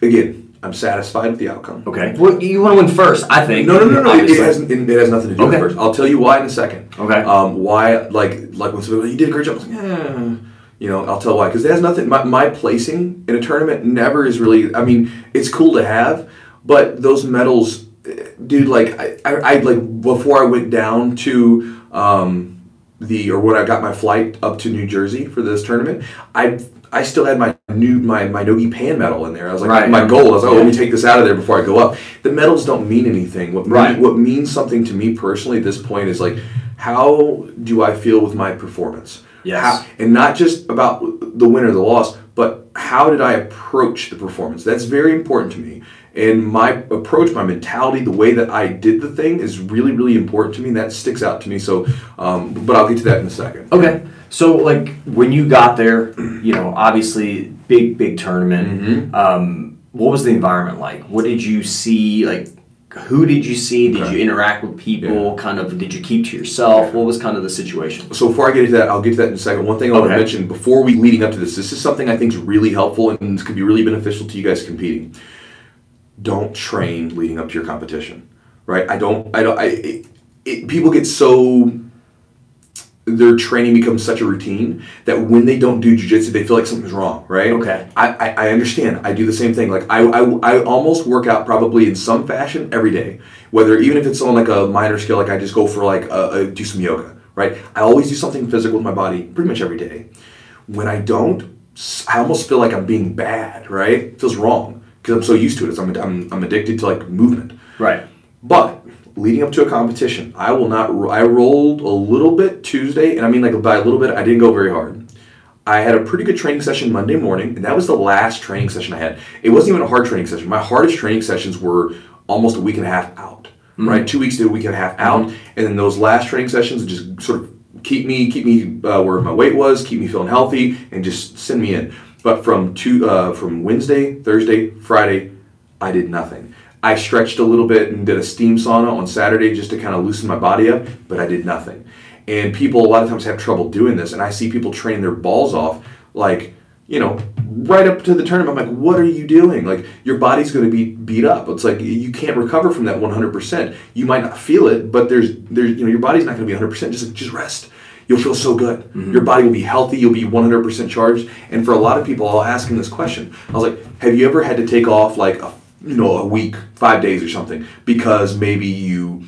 again, I'm satisfied with the outcome.
Okay. Well, you want to win first, I think.
No. It has nothing to do with first. I'll tell you why in a second.
Okay.
Why, like when somebody, you did a great job. I was like, yeah. You know, I'll tell why. Because it has nothing, my placing in a tournament never is really, I mean, it's cool to have, but those medals, dude, like, I like, before I went down to when I got my flight up to New Jersey for this tournament, I still had my Nogi Pan medal in there. I was like, my goal was, let me take this out of there before I go up. The medals don't mean anything. What means something to me personally at this point is like, how do I feel with my performance?
Yes.
And not just about the win or the loss, but how did I approach the performance? That's very important to me. And my approach, my mentality, the way that I did the thing is really, really important to me. That sticks out to me. So, but I'll get to that in a second.
Okay. So, like, when you got there, you know, obviously, big tournament.
Mm-hmm.
What was the environment like? What did you see? Like, who did you see? Did you interact with people? Yeah. Kind of, did you keep to yourself? What was kind of the situation?
So before I get into that, I'll get to that in a second. One thing I want to mention before leading up to this is something I think is really helpful and could be really beneficial to you guys competing. Don't train leading up to your competition, right? People get so, their training becomes such a routine that when they don't do jiu-jitsu, they feel like something's wrong, right?
Okay.
I understand. I do the same thing. Like I almost work out probably in some fashion every day, whether even if it's on like a minor scale, like I just go for like do some yoga, right? I always do something physical with my body pretty much every day. When I don't, I almost feel like I'm being bad, right? It feels wrong because I'm so used to it. I'm addicted to like movement.
Right.
But leading up to a competition, I rolled a little bit Tuesday, and I mean like by a little bit, I didn't go very hard. I had a pretty good training session Monday morning, and that was the last training session I had. It wasn't even a hard training session. My hardest training sessions were almost a week and a half out, right? 2 weeks to a week and a half out, and then those last training sessions just sort of keep me where my weight was, keep me feeling healthy, and just send me in. But from Wednesday, Thursday, Friday, I did nothing. I stretched a little bit and did a steam sauna on Saturday just to kind of loosen my body up, but I did nothing. And people a lot of times have trouble doing this, and I see people training their balls off, like, you know, right up to the tournament. I'm like, what are you doing? Like, your body's going to be beat up. It's like you can't recover from that 100%. You might not feel it, but there's you know, your body's not going to be 100%. Just rest. You'll feel so good. Mm-hmm. Your body will be healthy. You'll be 100% charged. And for a lot of people, I'll ask them this question. I was like, have you ever had to take off like a week, 5 days or something, because maybe you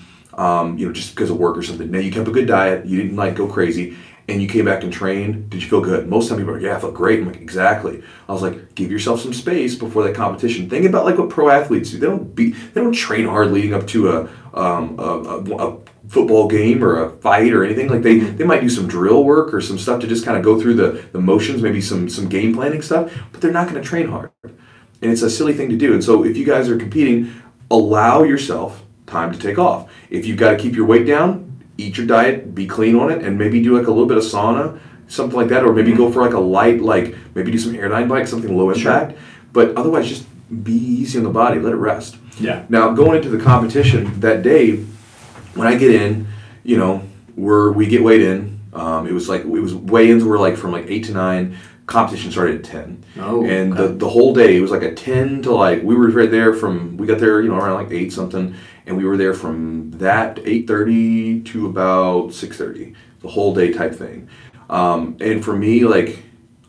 just because of work or something. Now you kept a good diet, you didn't like go crazy, and you came back and trained. Did you feel good? Most of the time people are like, yeah, I felt great. I'm like, exactly. I was like, give yourself some space before that competition. Think about like what pro athletes do. They don't train hard leading up to a football game or a fight or anything. Like they might do some drill work or some stuff to just kind of go through the motions, maybe some game planning stuff, but they're not going to train hard. And it's a silly thing to do. And so if you guys are competing, allow yourself time to take off. If you've got to keep your weight down, eat your diet, be clean on it, and maybe do like a little bit of sauna, something like that, or maybe go for like a light, like maybe do some airline bike, something low impact. Sure. But otherwise, just be easy on the body, let it rest.
Yeah.
Now, going into the competition that day, when I get in, you know, we get weighed in. It was weigh-ins were like from like 8 to 9. Competition started at 10. Oh, and okay. the whole day, it was like a 10 to like, we were right there we got there, you know, around like 8 something, and we were there from that 8:30 to about 6:30, the whole day type thing. And for me, like,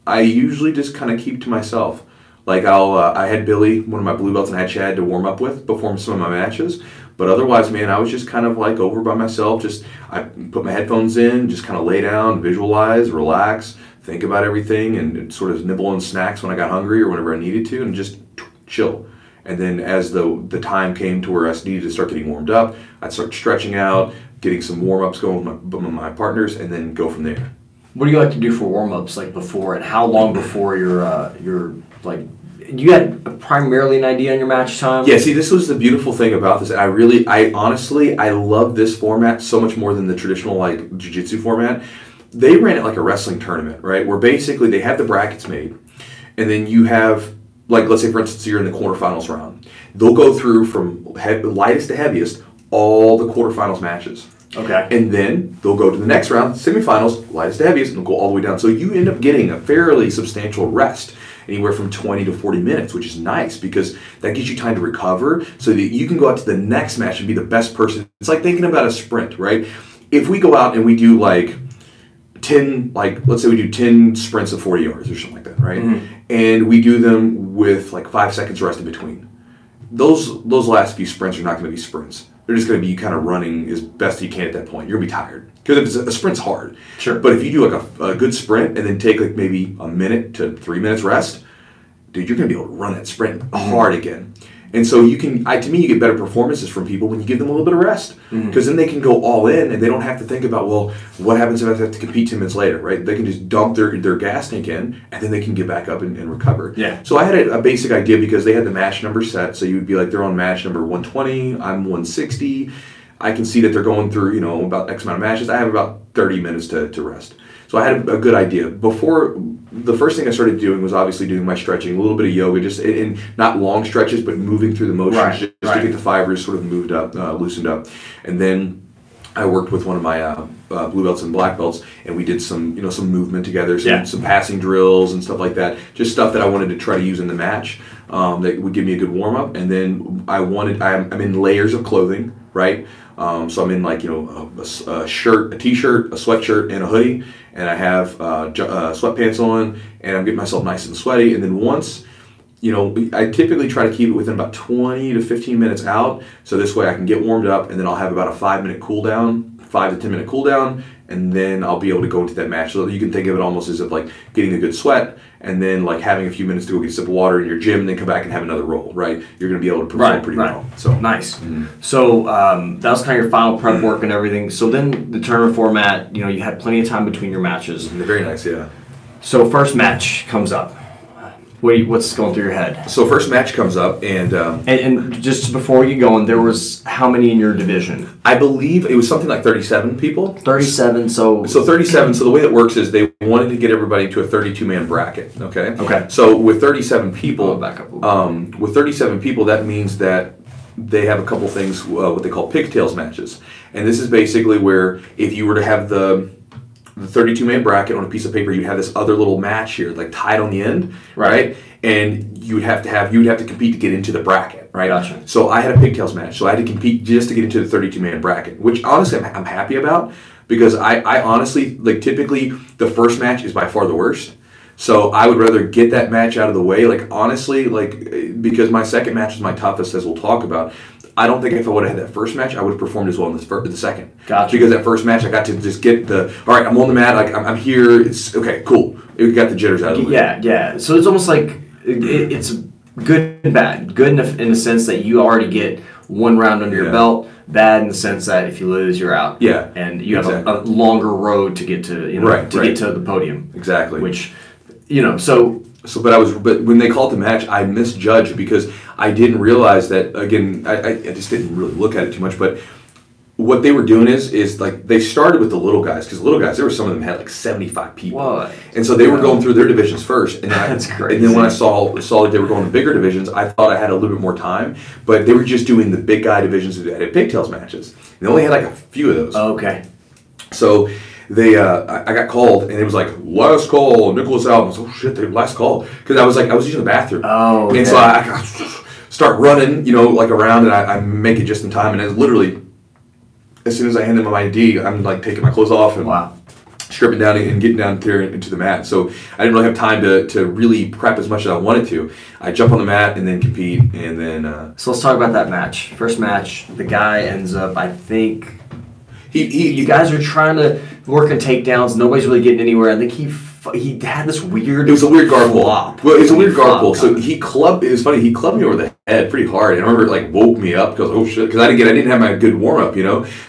I usually just kind of keep to myself. Like I had Billy, one of my blue belts, and I had Chad to warm up with before some of my matches. But otherwise, man, I was just kind of like over by myself. I put my headphones in, just kind of lay down, visualize, relax, think about everything, and sort of nibble on snacks when I got hungry or whenever I needed to, and just chill. And then as the time came to where I needed to start getting warmed up, I'd start stretching out, getting some warm-ups going with my partners, and then go from there.
What do you like to do for warm-ups, like before, and how long before you're like, do you have primarily an idea on your match time?
Yeah, see, this was the beautiful thing about this. I honestly love this format so much more than the traditional like jiu-jitsu format. They ran it like a wrestling tournament, right? Where basically they have the brackets made, and then you have like let's say for instance you're in the quarterfinals round, they'll go through from lightest to heaviest all the quarterfinals matches.
Okay.
And then they'll go to the next round, semifinals, lightest to heaviest, and they'll go all the way down. So you end up getting a fairly substantial rest, anywhere from 20 to 40 minutes, which is nice because that gives you time to recover so that you can go out to the next match and be the best person. It's like thinking about a sprint, right? If we go out and we do like 10, like let's say we do 10 sprints of 40 yards or something like that, right? Mm-hmm. And we do them with like 5 seconds rest in between. Those last few sprints are not going to be sprints. They're just going to be kind of running as best you can at that point. You're going to be tired. Because a sprint's hard.
Sure.
But if you do like a good sprint and then take like maybe a minute to 3 minutes rest, dude, you're going to be able to run that sprint hard again. And so you can, to me, you get better performances from people when you give them a little bit of rest. Because then they can go all in and they don't have to think about, well, what happens if I have to compete 10 minutes later, right? They can just dump their gas tank in and then they can get back up and recover.
Yeah.
So I had a basic idea because they had the match number set. So you would be like, they're on match number 120, I'm 160. I can see that they're going through, about X amount of matches. I have about 30 minutes to rest. So I had a good idea. Before, the first thing I started doing was obviously doing my stretching, a little bit of yoga, just in not long stretches, but moving through the motions just to get the fibers sort of moved up, loosened up. And then I worked with one of my blue belts and black belts, and we did some movement together, some passing drills and stuff like that. Just stuff that I wanted to try to use in the match that would give me a good warm up. And then I'm in layers of clothing, right? So I'm in like a shirt, a t-shirt, a sweatshirt, and a hoodie, and I have sweatpants on, and I'm getting myself nice and sweaty. And then once, I typically try to keep it within about 20 to 15 minutes out, so this way I can get warmed up, and then I'll have about a 5 minute cool down, 5 to 10 minute cool down, and then I'll be able to go into that match. So you can think of it almost as if like getting a good sweat, and then like having a few minutes to go get a sip of water in your gym, and then come back and have another roll, right? You're going to be able to perform pretty well. So
nice. Mm-hmm. So that was kind of your final prep work and everything. So then the tournament format, you had plenty of time between your matches.
Very nice, yeah.
So first match comes up. What's going through your head?
So first match comes up, and
just before you go, there was how many in your division?
I believe it was something like 37 people.
37. So
37. So the way that works is they wanted to get everybody to a 32-man bracket. Okay.
Okay.
So with 37 people,
back up a little bit.
With 37 people, that means that they have a couple things, what they call Pigtails Matches, and this is basically where if you were to have the 32-man bracket on a piece of paper, you'd have this other little match here, like tied on the end, right? And you would have to compete to get into the bracket, right?
Gotcha.
So I had a Pigtails match, so I had to compete just to get into the 32-man bracket, which honestly I'm happy about because I honestly, like typically the first match is by far the worst. So I would rather get that match out of the way, like honestly, like because my second match is my toughest, as we'll talk about. I don't think if I would have had that first match, I would have performed as well in the second.
Gotcha.
Because that first match, I got to just get all right, I'm on the mat, like I'm here, it's okay, cool. We got the jitters out of the way.
Yeah. So it's almost like it's good and bad. Good in the sense that you already get one round under your belt. Bad in the sense that if you lose, you're out.
Yeah.
And you have a longer road to get to get to the podium.
Exactly.
Which,
but when they called the match, I misjudged because I didn't realize that, again, I just didn't really look at it too much, but what they were doing is like they started with the little guys, because the little guys, there were some of them had like 75 people.
What?
And so they were going through their divisions first. And
That's crazy.
And then when I saw that they were going to bigger divisions, I thought I had a little bit more time, but they were just doing the big guy divisions that had Pigtails matches. And they only had like a few of those.
Okay.
So I got called, and it was like, last call, Nicholas out. I was like, oh shit, last call. Because I was using the bathroom.
Oh,
and so I start running, like around, and I make it just in time. And it's literally, as soon as I hand them my ID, I'm like taking my clothes off and stripping down and getting down there into the mat. So I didn't really have time to really prep as much as I wanted to. I jump on the mat and then compete, and then...
So let's talk about that match. First match, the guy ends up, I think... You guys are trying to work on takedowns. Nobody's really getting anywhere. I think he had this weird...
It was a weird guard pull.
Flop.
Well, it was a weird guard pull. So it was funny, he clubbed me over the head pretty hard. And I remember it like woke me up because, oh shit, because I didn't have my good warm-up,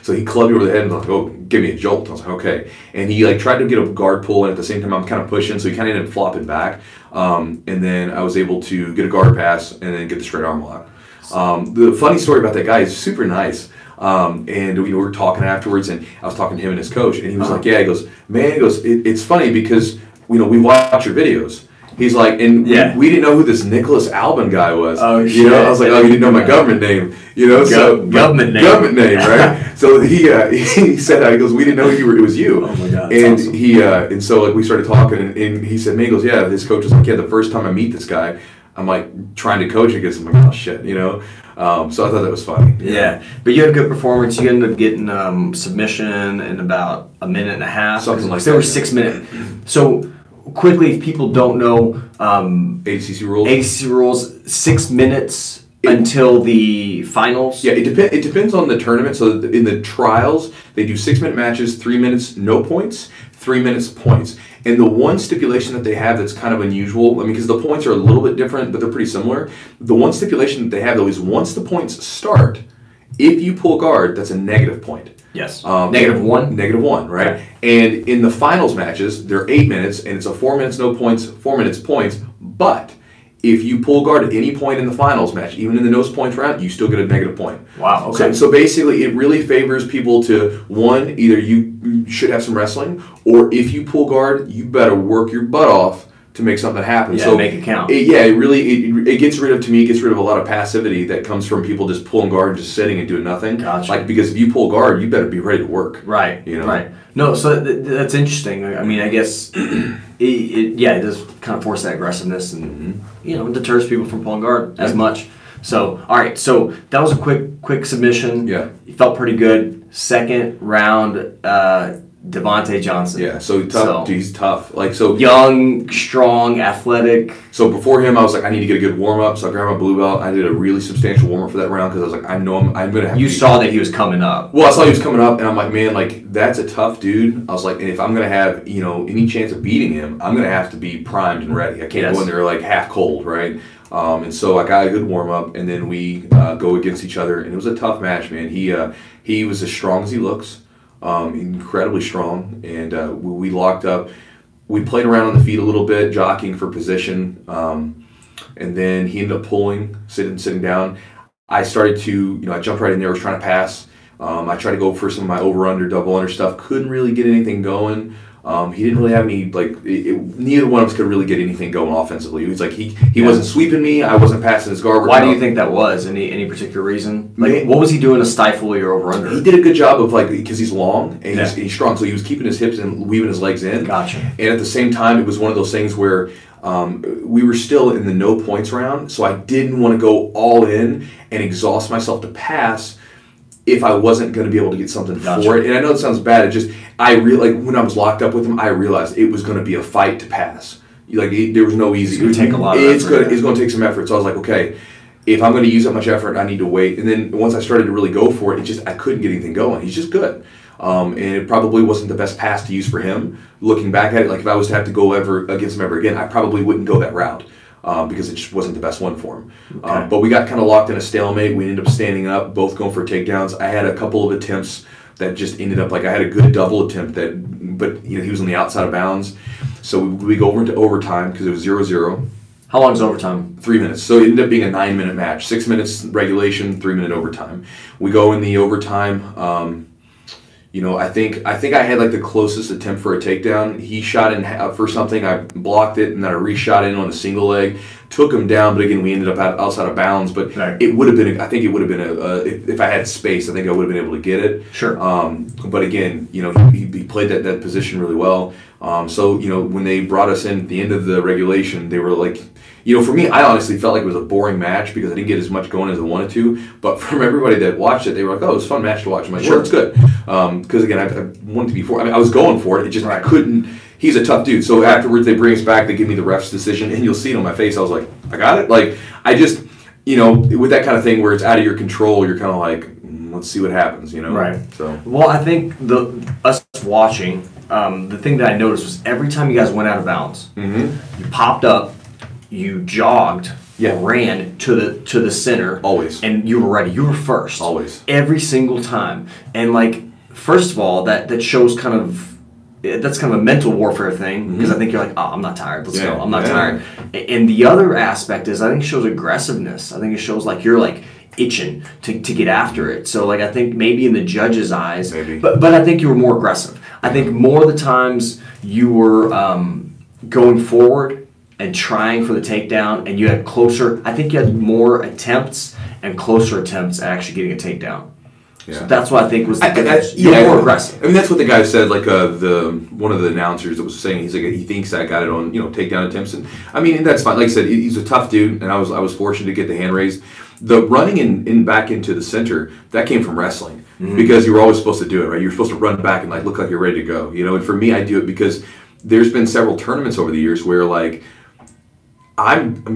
So he clubbed me over the head and was like, oh, give me a jolt. I was like, okay. And he like tried to get a guard pull, and at the same time I'm kind of pushing, so he kind of ended up flopping back. And then I was able to get a guard pass and then get the straight arm lock. The funny story about that guy is super nice. And we were talking afterwards, and I was talking to him and his coach, and he was like, yeah, he goes, man, it's funny because, we watch your videos, He's like, and we didn't know who this Nicholas Albin guy was.
Oh, shit.
You know, I was like, oh, you didn't know my government name. You know,
government
name, right? So he said, he goes, we didn't know it was you.
Oh my God,
and
awesome.
And so like we started talking, and he said, man, he goes, yeah, his coach was like, yeah, the first time I meet this guy, I'm like trying to coach against him. I'm like, oh shit, you know. So I thought that was funny.
Yeah, but you had a good performance. You ended up getting submission in about a minute and a half.
Something like that.
There were 6 minutes. So quickly, if people don't know,
ADCC rules.
ADCC rules, 6 minutes until the finals.
Yeah, it depends on the tournament. So in the trials, they do 6 minute matches, 3 minutes no points, 3 minutes points. And the one stipulation that they have that's kind of unusual, I mean, because the points are a little bit different, but they're pretty similar. The one stipulation that they have, though, is once the points start, if you pull guard, that's a negative point.
Yes. -1?
-1, right?
Okay.
And in the finals matches, they're 8 minutes, and it's a 4 minutes no points, 4 minutes points. But if you pull guard at any point in the finals match, even in the nose points round, you still get a negative point.
Wow, okay.
So basically, it really favors people to, one, either you should have some wrestling, or if you pull guard, you better work your butt off to make something happen.
Yeah,
so
make it count.
It gets rid of, to me, it gets rid of a lot of passivity that comes from people just pulling guard and just sitting and doing nothing.
Gotcha.
Like, because if you pull guard, you better be ready to work.
Right,
you know?
Right. No, so that's interesting. I mean, I guess, it does kind of force that aggressiveness and, you know, deters people from pulling guard as much. So, all right, so that was a quick submission.
Yeah.
You felt pretty good. Second round, Devontae Johnson.
Yeah, so tough. Dude, he's tough. Like, so
young, strong, athletic.
So before him, I was like, I need to get a good warm up. So I grabbed my blue belt. I did a really substantial warm up for that round because I was like, I know I'm gonna have.
You saw that he was coming up.
Well, I saw he was coming up, and I'm like, man, like that's a tough dude. I was like, and if I'm gonna have any chance of beating him, I'm gonna have to be primed and ready. I can't go in there like half cold, right? And so I got a good warm up, and then we go against each other, and it was a tough match, man. He was as strong as he looks. Incredibly strong, and we locked up. We played around on the feet a little bit, jockeying for position, and then he ended up pulling, sitting down. I started to, I jumped right in there, was trying to pass. I tried to go for some of my over-under, double-under stuff. Couldn't really get anything going. He didn't really have any, neither one of us could really get anything going offensively. He was like, he wasn't sweeping me, I wasn't passing his guard.
Why do you think that was? Any particular reason? Like, what was he doing to stifle your over-under?
He did a good job of, because he's long and he's strong, so he was keeping his hips and weaving his legs in.
Gotcha.
And at the same time, it was one of those things where we were still in the no points round, so I didn't want to go all in and exhaust myself to pass if I wasn't going to be able to get something for it. And I know it sounds bad. It just, when I was locked up with him, I realized it was going to be a fight to pass. There was no easy.
It's going to take a lot of effort.
It's going to take some effort. So I was like, okay, if I'm going to use that much effort, I need to wait. And then once I started to really go for it, I couldn't get anything going. He's just good. And it probably wasn't the best pass to use for him. Looking back at it, if I was to have to go against him ever again, I probably wouldn't go that route. Because it just wasn't the best one for him.
Okay.
But we got kind of locked in a stalemate. We ended up standing up, both going for takedowns. I had a couple of attempts that just ended up, I had a good double attempt but he was on the outside of bounds. So we go over into overtime because it was 0-0.
How long is overtime?
3 minutes. So it ended up being a 9-minute match. 6 minutes regulation, 3-minute overtime. We go in the overtime. I think I had the closest attempt for a takedown. He shot in for something. I blocked it, and then I reshot in on a single leg. Took him down, but again, we ended up outside of bounds. But it would have been. I think it would have been if I had space. I think I would have been able to get it.
Sure.
But again, he played that position really well. So when they brought us in at the end of the regulation, they were like. For me, I honestly felt like it was a boring match because I didn't get as much going as I wanted to. But from everybody that watched it, they were like, "Oh, it was a fun match to watch." I'm like, "Sure, it's good." Because again, I wanted to be for. I was going for it. It just I couldn't. He's a tough dude. So afterwards, they bring us back. They give me the ref's decision, and you'll see it on my face. I was like, "I got it." I just, with that kind of thing where it's out of your control, you're kind of like, "Let's see what happens."
Right.
So.
Well, I think us watching, the thing that I noticed was every time you guys went out of bounds, you popped up. You jogged, ran to the center,
always,
and you were ready. You were first,
always,
every single time. And first of all, that shows that's kind of a mental warfare thing because I think you're like, oh, I'm not tired. Let's go. I'm not tired. And the other aspect is I think it shows aggressiveness. I think it shows you're itching to get after it. So I think maybe in the judge's eyes, but I think you were more aggressive. I think more of the times you were going forward. and trying for the takedown, and you had closer. I think you had more attempts and closer attempts at actually getting a takedown. Yeah. So that's what I think was the difference. You're more aggressive.
I mean, that's what the guy said. Like one of the announcers that was saying, he's like, he thinks I got it on takedown attempts, and I mean, that's fine. Like I said, he's a tough dude, and I was fortunate to get the hand raised. The running in back into the center, that came from wrestling, because you were always supposed to do it, right? You're supposed to run back and like look like you're ready to go, And for me, I do it because there's been several tournaments over the years where like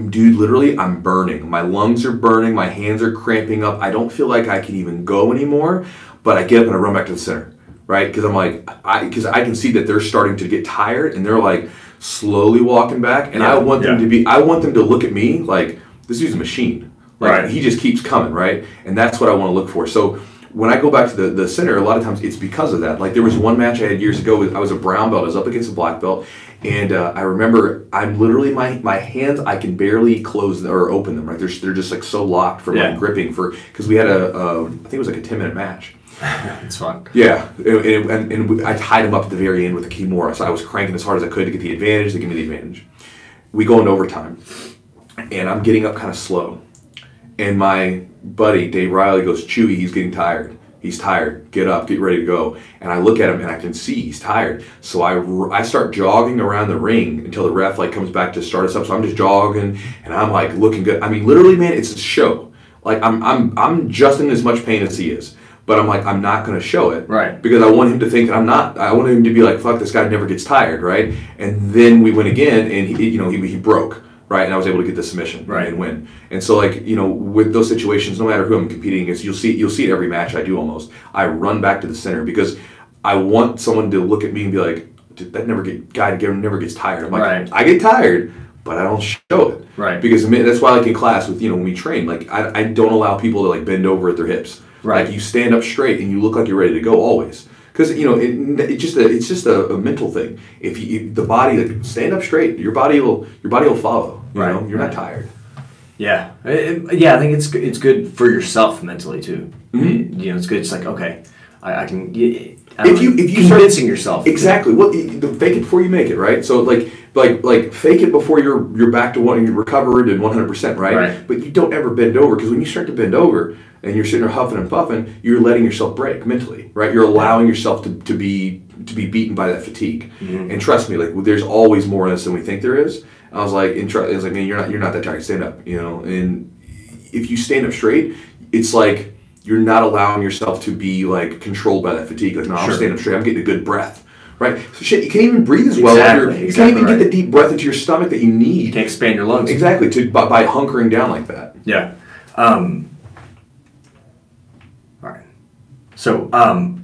dude, literally, I'm burning. My lungs are burning. My hands are cramping up. I don't feel like I can even go anymore. But I get up and I run back to the center, right? Because I'm like, because I can see that they're starting to get tired and they're like slowly walking back. And I want them to be. I want them to look at me like this dude's a machine. Like, he just keeps coming, right? And that's what I want to look for. So when I go back to the center, a lot of times it's because of that. Like there was one match I had years ago. I was a brown belt. I was up against a black belt. And I remember I'm literally, my hands, I can barely close or open them, right? They're just like so locked from my gripping because we had I think it was like a 10-minute match.
It's fun.
Yeah. And I tied him up at the very end with a Kimura. So I was cranking as hard as I could to get the advantage, to give me the advantage. We go into overtime. And I'm getting up kind of slow. And my buddy, Dave Riley, goes, Chewy, he's getting tired. He's tired. Get up. Get ready to go. And I look at him and I can see he's tired. So I start jogging around the ring until the ref like comes back to start us up. So I'm just jogging and I'm like looking good. I mean, literally, man, it's a show. Like I'm just in as much pain as he is. But I'm like, I'm not going to show it. Right. Because I want him to think that I'm not. I want him to be like, fuck, this guy never gets tired, right? And then we went again and he broke. Right, and I was able to get the submission and win. And so, like with those situations, no matter who I'm competing against, you'll see it every match I do almost. I run back to the center because I want someone to look at me and be like, "That guy never gets tired." I'm like, I get tired, but I don't show it. Right. Because that's why, like in class with when we train, like I don't allow people to like bend over at their hips. Right. Like you stand up straight and you look like you're ready to go always. Because it's just a mental thing. If the body, like, stand up straight, your body will follow. You're not tired. Yeah, I
think it's good for yourself mentally too. Mm-hmm. It's good. It's like if you convincing yourself
exactly. Well, fake it before you make it, right? So like fake it before you're back to wanting to recover to 100%, right? But you don't ever bend over because when you start to bend over and you're sitting there huffing and puffing, you're letting yourself break mentally, right? You're allowing yourself to be beaten by that fatigue. Mm-hmm. And trust me, like there's always more in us than we think there is. I was like, man, you're not that tired. Stand up, And if you stand up straight, it's like you're not allowing yourself to be like controlled by that fatigue. Like, no, I'm standing up straight. I'm getting a good breath, right? So shit, you can't even breathe as well. You can't even get the deep breath into your stomach that you need.
You can't expand your lungs.
Exactly, by hunkering down like that.
Yeah. All right. So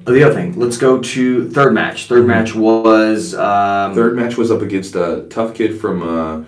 the other thing, let's go to third match. Third match was
up against a tough kid from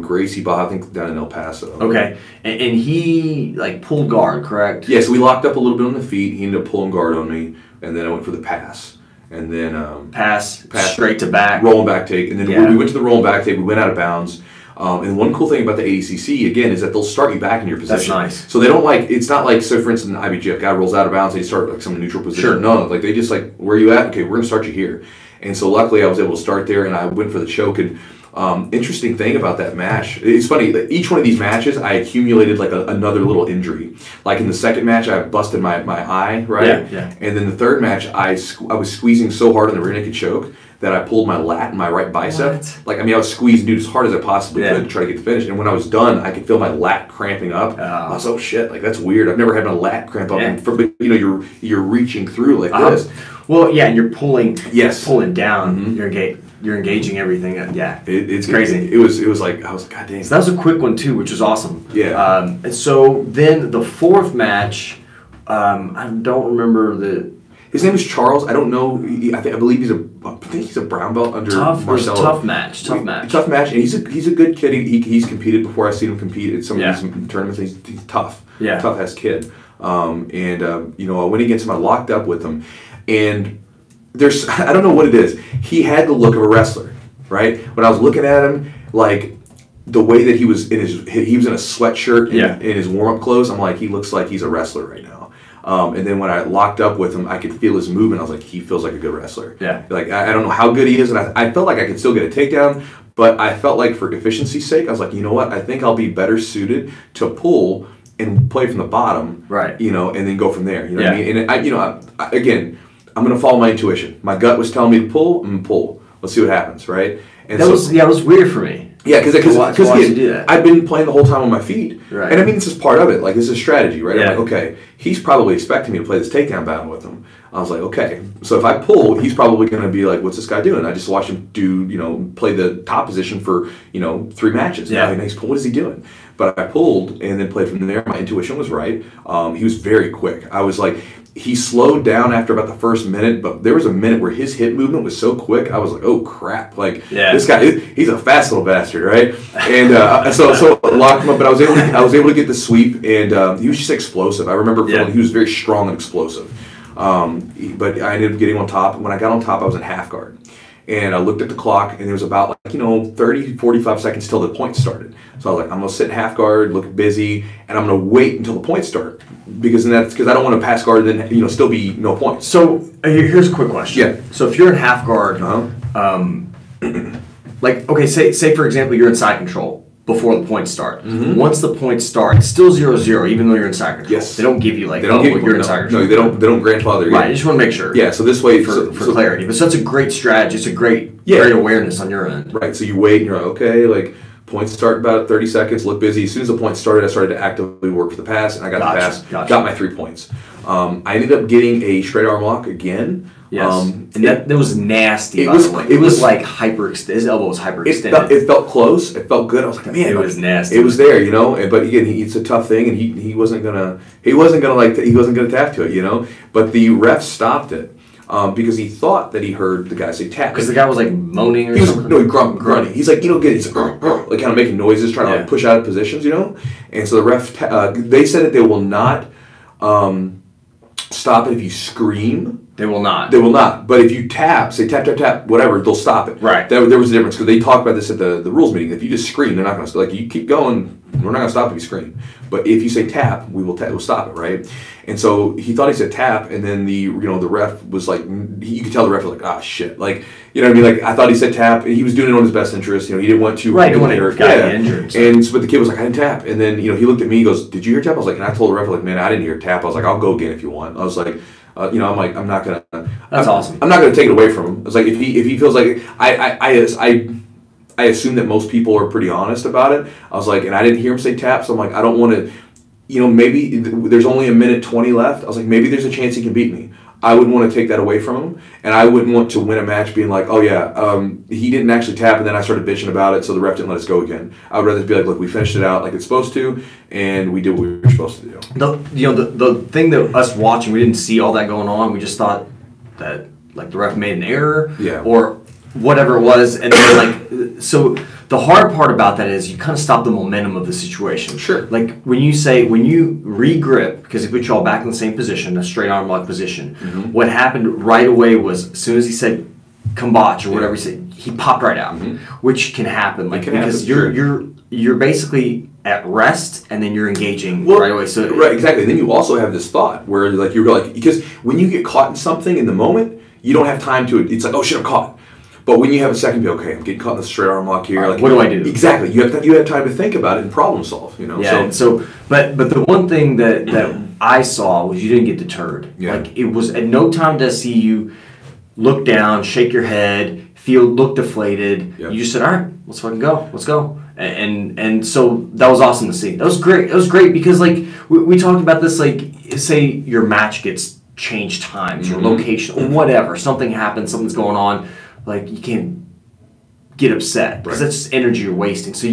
Gracie, Baja, I think down in El Paso.
Okay, and he like pulled guard, correct?
Yeah, so we locked up a little bit on the feet. He ended up pulling guard on me, and then I went for the pass. And then
pass straight to back,
rolling back take, and then we went to the rolling back take. We went out of bounds. And one cool thing about the ADCC again is that they'll start you back in your position.
That's nice.
So they don't it's not like, so for instance, in IBGF, guy rolls out of bounds, they start like some neutral position. Sure. No, like they just like, where are you at? Okay, we're gonna start you here. And so luckily I was able to start there, and I went for the choke. And interesting thing about that match, it's funny that each one of these matches I accumulated like another little injury. Like in the second match I busted my eye, right? Yeah. And then the third match I was squeezing so hard on the rear naked choke that I pulled my lat and my right bicep. What? Like, I was squeezing dude as hard as I possibly could to try to get the finish. And when I was done, I could feel my lat cramping up. I was, oh shit, like that's weird. I've never had my lat cramp up. Yeah. But you're reaching through like this.
Well, yeah, and you're pulling down. Mm-hmm. You're engaging everything. It's crazy.
It was like, I was like, God dang.
So that was a quick one too, which was awesome.
Yeah.
And so then the fourth match, I don't remember
his name is Charles. I don't know. I believe he's a brown belt under Marcelo.
Tough match. Tough
match. And he's a good kid. He's competed before. I've seen him compete at some of these tournaments. He's tough. Yeah. Tough ass kid. I went against him. I locked up with him, and I don't know what it is. He had the look of a wrestler, right? When I was looking at him, like the way that he was in a sweatshirt and in his warm up clothes, I'm like, he looks like he's a wrestler right now. And then when I locked up with him, I could feel his movement. I was like, he feels like a good wrestler. Yeah. Like, I don't know how good he is, and I felt like I could still get a takedown, But I felt like for efficiency's sake, I was like, you know what? I think I'll be better suited to pull and play from the bottom,
right?
You know, and then go from there. You know what I mean? And again, I'm gonna follow my intuition. My gut was telling me to pull. I'm gonna pull. Let's see what happens, right? And
that was weird for me.
Yeah, because I've been playing the whole time on my feet, right? And I mean, this is part of it. Like, this is strategy, right? I'm like, okay, he's probably expecting me to play this takedown battle with him. I was like, okay, so if I pull, he's probably going to be like, what's this guy doing? I just watched him play the top position for 3 matches.
Yeah.
And he's, what is he doing? But I pulled and then played from there. My intuition was right. He was very quick. I was like, he slowed down after about the first minute, but there was a minute where his hip movement was so quick. I was like, oh crap! Like this guy, he's a fast little bastard, right? And so I locked him up, but I was able to get the sweep, and he was just explosive. I remember feeling he was very strong and explosive. But I ended up getting on top. When I got on top, I was in half guard. And I looked at the clock, and it was about 30, 45 seconds till the points started. So I was like, I'm going to sit in half guard, look busy, and I'm going to wait until the points start. Because I don't want to pass guard and then still be no points.
So here's a quick question.
Yeah.
So if you're in half guard, say for example you're in side control before the points start. Mm-hmm. Once the points start, it's still 0-0 even though you're in side control.
Yes.
They don't give you you're in side control.
No, they don't grandfather you.
Right. I just want to make sure.
Yeah. So this way
for clarity. But so that's a great strategy. It's a great awareness on your end.
Right. So you wait and you're like, okay, like. Points start about 30 seconds, look busy. As soon as the points started, I started to actively work for the pass, and I got the pass, got my 3 points. I ended up getting a straight arm lock again.
Yes, and that was nasty. It was like hyperextended. His elbow was hyperextended.
It felt close. It felt good. I was like, man,
it was nasty.
It was there, But again, it's a tough thing, and he wasn't gonna tap to it, But the ref stopped it. Because he thought that he heard the guy say tap.
Because the guy was like moaning or something?
No, grunting. He's like, he's like kind of making noises, trying to push out of positions, And so the ref, they said that they will not stop it if you scream.
They will not.
They will not. But if you tap, say tap, tap, tap, whatever, they'll stop it.
Right.
There was a difference because they talked about this at the rules meeting. If you just scream, they're not going to stop. Like, you keep going, we're not going to stop if you scream. But if you say tap, we'll stop it, right? And so he thought he said tap, and then the ref was like, you could tell the ref was like, ah, shit. Like, you know what I mean? Like, I thought he said tap, and he was doing it on his best interest. He didn't want to.
Right, he didn't want to get injured.
But the kid was like, I didn't tap. And then, he looked at me, he goes, did you hear tap? I was like, and I told the ref, like, man, I didn't hear tap. I was like, I'll go again if you want. I was like, I'm like, I'm not going to.
That's awesome.
I'm not going to take it away from him. I was like, if he feels like, I assume that most people are pretty honest about it. I was like, and I didn't hear him say tap, so I'm like, I don't want to, maybe there's only a minute 20 left. I was like, maybe there's a chance he can beat me. I wouldn't want to take that away from him, and I wouldn't want to win a match being like, oh yeah, he didn't actually tap, and then I started bitching about it, so the ref didn't let us go again. I would rather be like, look, we finished it out like it's supposed to, and we did what we were supposed to do.
The thing that us watching, we didn't see all that going on. We just thought that the ref made an error, or whatever it was, and then so. The hard part about that is you kind of stop the momentum of the situation.
Sure.
Like when you re-grip, because he put you all back in the same position, a straight arm lock position, what happened right away was as soon as he said combate or whatever he said, he popped right out, which can happen. Because you're basically at rest and then you're engaging right away. So
right, exactly. And then you also have this thought where because when you get caught in something in the moment, you don't have time to. It's like, oh shit, I'm caught. But when you have a second, okay, I'm getting caught in the straight arm lock here.
What do I do?
Exactly. You have time to think about it and problem solve.
Yeah. But the one thing that I saw was you didn't get deterred.
Yeah.
It was at no time to see you look down, shake your head, look deflated. Yep. You just said, all right, let's fucking go. Let's go. And so that was awesome to see. That was great. It was great because we talked about this. Say your match gets changed times, your location, or whatever. Something happens. Something's going on. You can't get upset because that's just energy you're wasting. So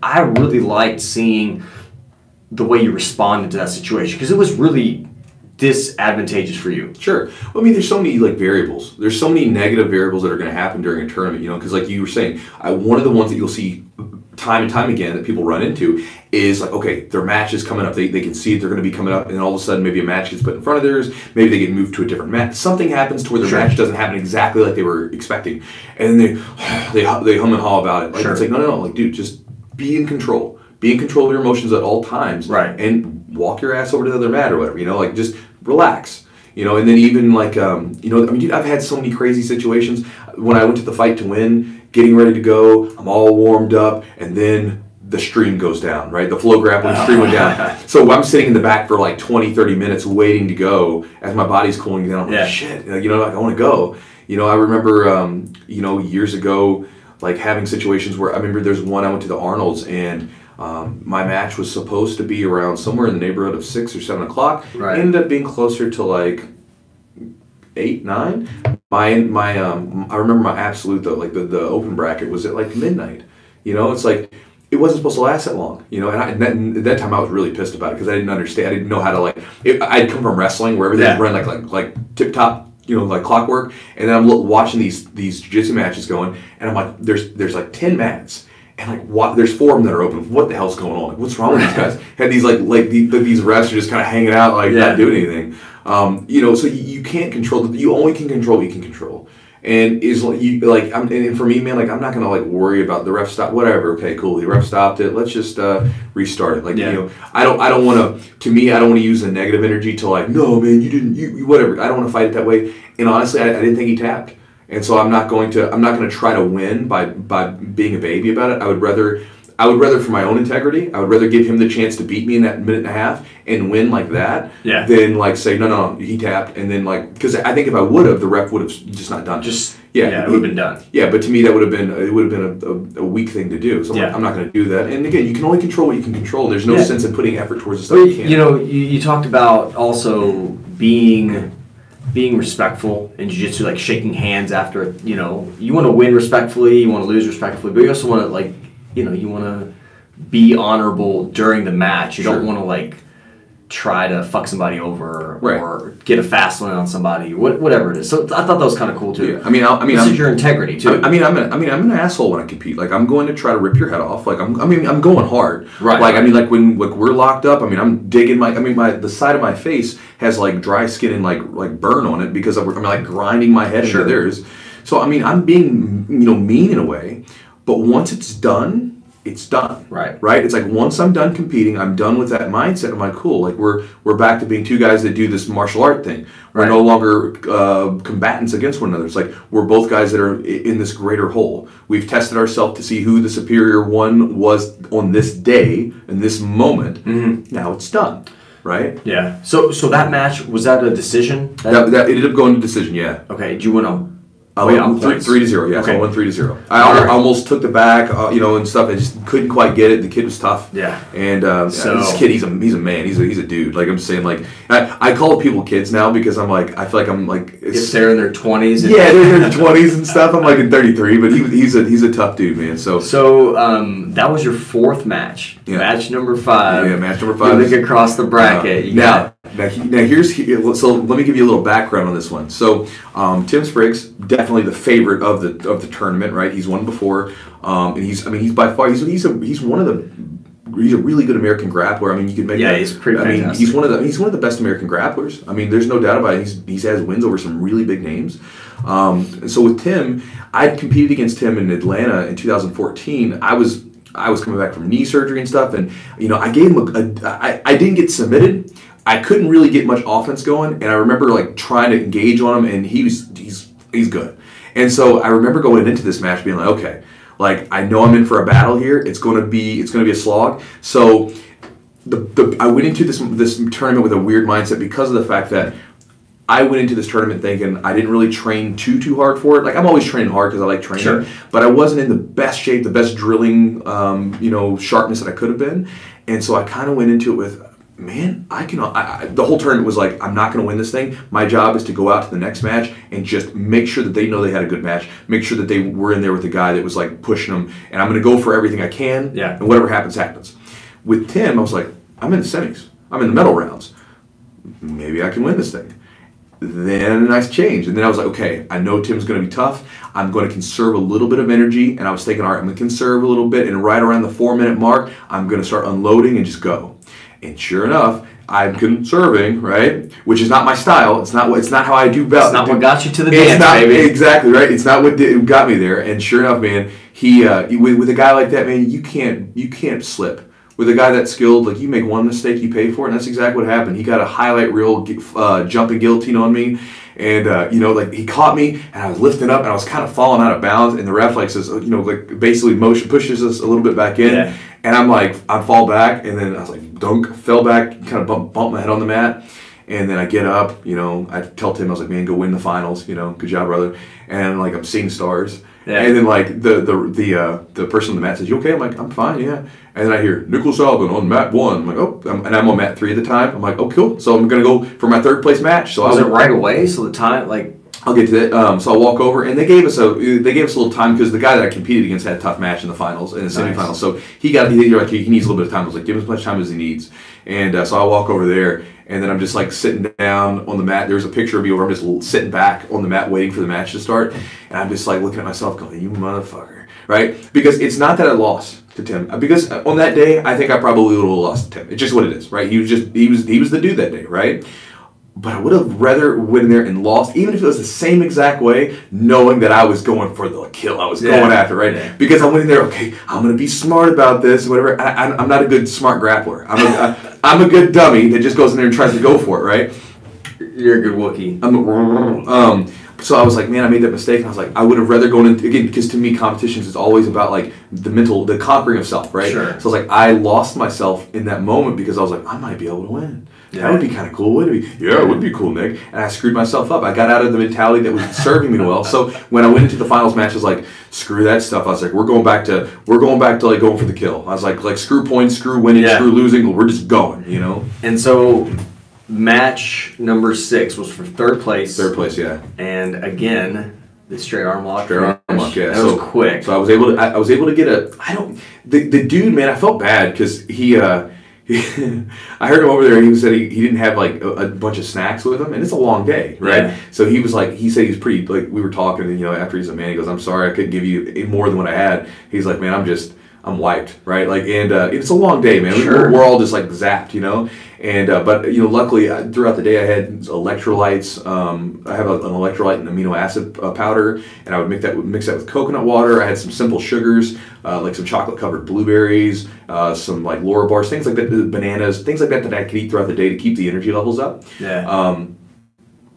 I really liked seeing the way you responded to that situation because it was really disadvantageous for you.
Sure. Well, I mean, there's so many variables. There's so many negative variables that are going to happen during a tournament. Because like you were saying, one of the ones that you'll see time and time again that people run into is okay, their match is coming up. They can see they're going to be coming up, and all of a sudden maybe a match gets put in front of theirs. Maybe they get moved to a different match. Something happens to where their match doesn't happen exactly like they were expecting, and then they hum and haw about it. It's like no, dude, just be in control. Be in control of your emotions at all times,
right?
And walk your ass over to the other mat or whatever. Just relax. You know, and then even like, you know, I mean, dude, I've had so many crazy situations. When I went to the fight to win, getting ready to go, I'm all warmed up, and then the stream goes down, right? The flow grappling stream went down. So I'm sitting in the back for like 20, 30 minutes waiting to go as my body's cooling down. I'm like, shit, you know, like I want to go. You know, I remember, you know, years ago, like having situations where I remember there's one I went to the Arnold's and my match was supposed to be around somewhere in the neighborhood of 6 or 7 o'clock.
Right.
It ended up being closer to like 8, 9. I remember my absolute though, like the open bracket was at like midnight. You know, it's like it wasn't supposed to last that long. You know, and at that time I was really pissed about it because I didn't understand. I didn't know how to like. I'd come from wrestling where everything ran like tip top. You know, like clockwork, and then I'm watching these jiu-jitsu matches going, and I'm like, there's like 10 mats, and like what? There's 4 of them that are open. What the hell's going on? Like, what's wrong with these guys? Had these these refs are just kind of hanging out, like not doing anything. You know, so you can't control. You only can control what you can control. And is you like and for me, man, like I'm not gonna like worry about the ref stop, whatever. Okay, cool. The ref stopped it. Let's just restart it. Like you know, I don't want to. To me, I don't want to use the negative energy to like, no, man, you didn't, you whatever. I don't want to fight it that way. And honestly, I didn't think he tapped, and so I'm not going to try to win by being a baby about it. I would rather for my own integrity, I would rather give him the chance to beat me in that minute and a half and win like that than like say, no, he tapped. And then like, because I think if I would have, the ref would have just not done it.
It would have been done.
Yeah, but to me, that would have been a weak thing to do. So I'm not going to do that. And again, you can only control what you can control. There's no sense in putting effort towards the stuff you can't.
You know, you talked about also being respectful in jiu-jitsu, like shaking hands after, you know, you want to win respectfully, you want to lose respectfully, but you also want to like, you know, you want to be honorable during the match. You don't want to like try to fuck somebody over or get a fast one on somebody, whatever it is. So I thought that was kind of cool too.
Yeah. I mean,
this is your integrity too.
I'm an asshole when I compete. Like I'm going to try to rip your head off. Like I'm going hard.
Right.
Like I mean, like when we're locked up. I mean, I'm digging the side of my face has like dry skin and like burn on it because I'm like grinding my head into theirs. So I mean, I'm being mean in a way. But once it's done, it's done. Right. It's like once I'm done competing, I'm done with that mindset. I'm like, cool. Like we're back to being 2 guys that do this martial art thing. We're no longer combatants against one another. It's like we're both guys that are in this greater whole. We've tested ourselves to see who the superior one was on this day in this moment. Mm-hmm. Now it's done. Right.
Yeah. So that match, was that a decision?
That ended up going to decision. Yeah.
Okay. Do you want to?
I won 3-0. Yeah, okay. So I won 3-0. I almost took the back, and stuff. I just couldn't quite get it. The kid was tough. Yeah. And this kid, he's a man. He's a dude. Like I'm saying, like I call people kids now because I'm like I feel like I'm like
if they're in their 20s.
Yeah, they're in their 20s and stuff. I'm like in 33, but he's a tough dude, man. So
that was your 4th match. Yeah. Match number 5.
Yeah, match number 5.
You look across the bracket.
Now so let me give you a little background on this one. So Tim Spriggs, definitely the favorite of the tournament, right? He's won before, and he's by far he's a really good American grappler. I mean, you could make
he's pretty fantastic.
I mean, he's one of the best American grapplers. I mean, there's no doubt about it. He has wins over some really big names. And so with Tim, I'd competed against him in Atlanta in 2014. I was coming back from knee surgery and stuff, and I gave him I didn't get submitted. I couldn't really get much offense going, and I remember like trying to engage on him, and he's good. And so I remember going into this match being like, okay, like I know I'm in for a battle here. It's gonna be a slog. So I went into this tournament with a weird mindset because of the fact that I went into this tournament thinking I didn't really train too hard for it. Like I'm always training hard because I like training, but I wasn't in the best shape, the best drilling, sharpness that I could have been. And so I kind of went into it with, man, the whole tournament was like, I'm not going to win this thing. My job is to go out to the next match and just make sure that they know they had a good match. Make sure that they were in there with the guy that was like pushing them. And I'm going to go for everything I can. Yeah. And whatever happens, happens. With Tim, I was like, I'm in the semis. I'm in the medal rounds. Maybe I can win this thing. Then a nice change. And then I was like, okay, I know Tim's going to be tough. I'm going to conserve a little bit of energy. And I was thinking, all right, I'm going to conserve a little bit. And right around the 4-minute mark, I'm going to start unloading and just go. And sure enough, I'm conserving, right? Which is not my style. It's not how I do belt.
It's not what got you to the dance, baby.
Exactly, right? It's not what got me there. And sure enough, man, he with a guy like that, man, you can't slip with a guy that's skilled, like you make one mistake, you pay for it, and that's exactly what happened. He got a highlight reel jumping guillotine on me, and like he caught me, and I was lifting up, and I was kind of falling out of bounds, and the ref like says, like basically pushes us a little bit back in, and I'm like, I fall back, and then I was like, dunk, fell back, kind of bumped my head on the mat. And then I get up, I tell Tim, I was like, man, go win the finals, good job, brother. And like I'm seeing stars. Yeah. And then like the person on the mat says, you okay? I'm like, I'm fine, yeah. And then I hear Nicholas Albin on mat 1. I'm like, oh, and I'm on mat 3 at the time. I'm like, oh, cool. So I'm gonna go for my 3rd place match. So
was it right away? So the time, like.
I'll get to that. So I walk over, and they gave us a little time because the guy that I competed against had a tough match in the finals, in the semifinals. So he needs a little bit of time. I was like, give him as much time as he needs. And so I walk over there, and then I'm just like sitting down on the mat. There's a picture of me where I'm just sitting back on the mat waiting for the match to start, and I'm just like looking at myself, going, "You motherfucker!" Right? Because it's not that I lost to Tim. Because on that day, I think I probably would have lost to Tim. It's just what it is, right? He was the dude that day, right? But I would have rather went in there and lost, even if it was the same exact way, knowing that I was going for the kill. I was going after, right? Yeah. Because I went in there, okay, I'm going to be smart about this, whatever. I'm not a good smart grappler. I'm a good dummy that just goes in there and tries to go for it, right?
You're a good Wookiee.
So I was like, man, I made that mistake. And I was like, I would have rather gone in, again, because to me, competitions is always about like the conquering of self, right?
Sure.
So I was like, I lost myself in that moment because I was like, I might be able to win. Yeah. That would be kind of cool, wouldn't it? Yeah, it would be cool, Nick. And I screwed myself up. I got out of the mentality that was serving me well. So when I went into the finals match, I was like, screw that stuff. I was like, we're going back to like going for the kill. I was like screw points, screw winning, screw losing. We're just going,
And so match number 6 was for 3rd place.
3rd place, yeah.
And again, the straight arm lock.
Straight arm lock, yeah.
That was quick.
So I was able to get the dude, man. I felt bad because he. I heard him over there, and he said he didn't have like a bunch of snacks with him, and it's a long day, right? Yeah. So he was like, he said he's pretty, like we were talking, and after he's like, man, he goes, I'm sorry I couldn't give you more than what I had. He's like, man, I'm wiped, right? Like, and it's a long day, man.
Sure.
We're all just like zapped, And but luckily throughout the day I had electrolytes. I have an electrolyte and amino acid powder, and I would mix that with coconut water. I had some simple sugars, like some chocolate covered blueberries, some like Laura bars, things like that, bananas, things like that I could eat throughout the day to keep the energy levels up.
Yeah.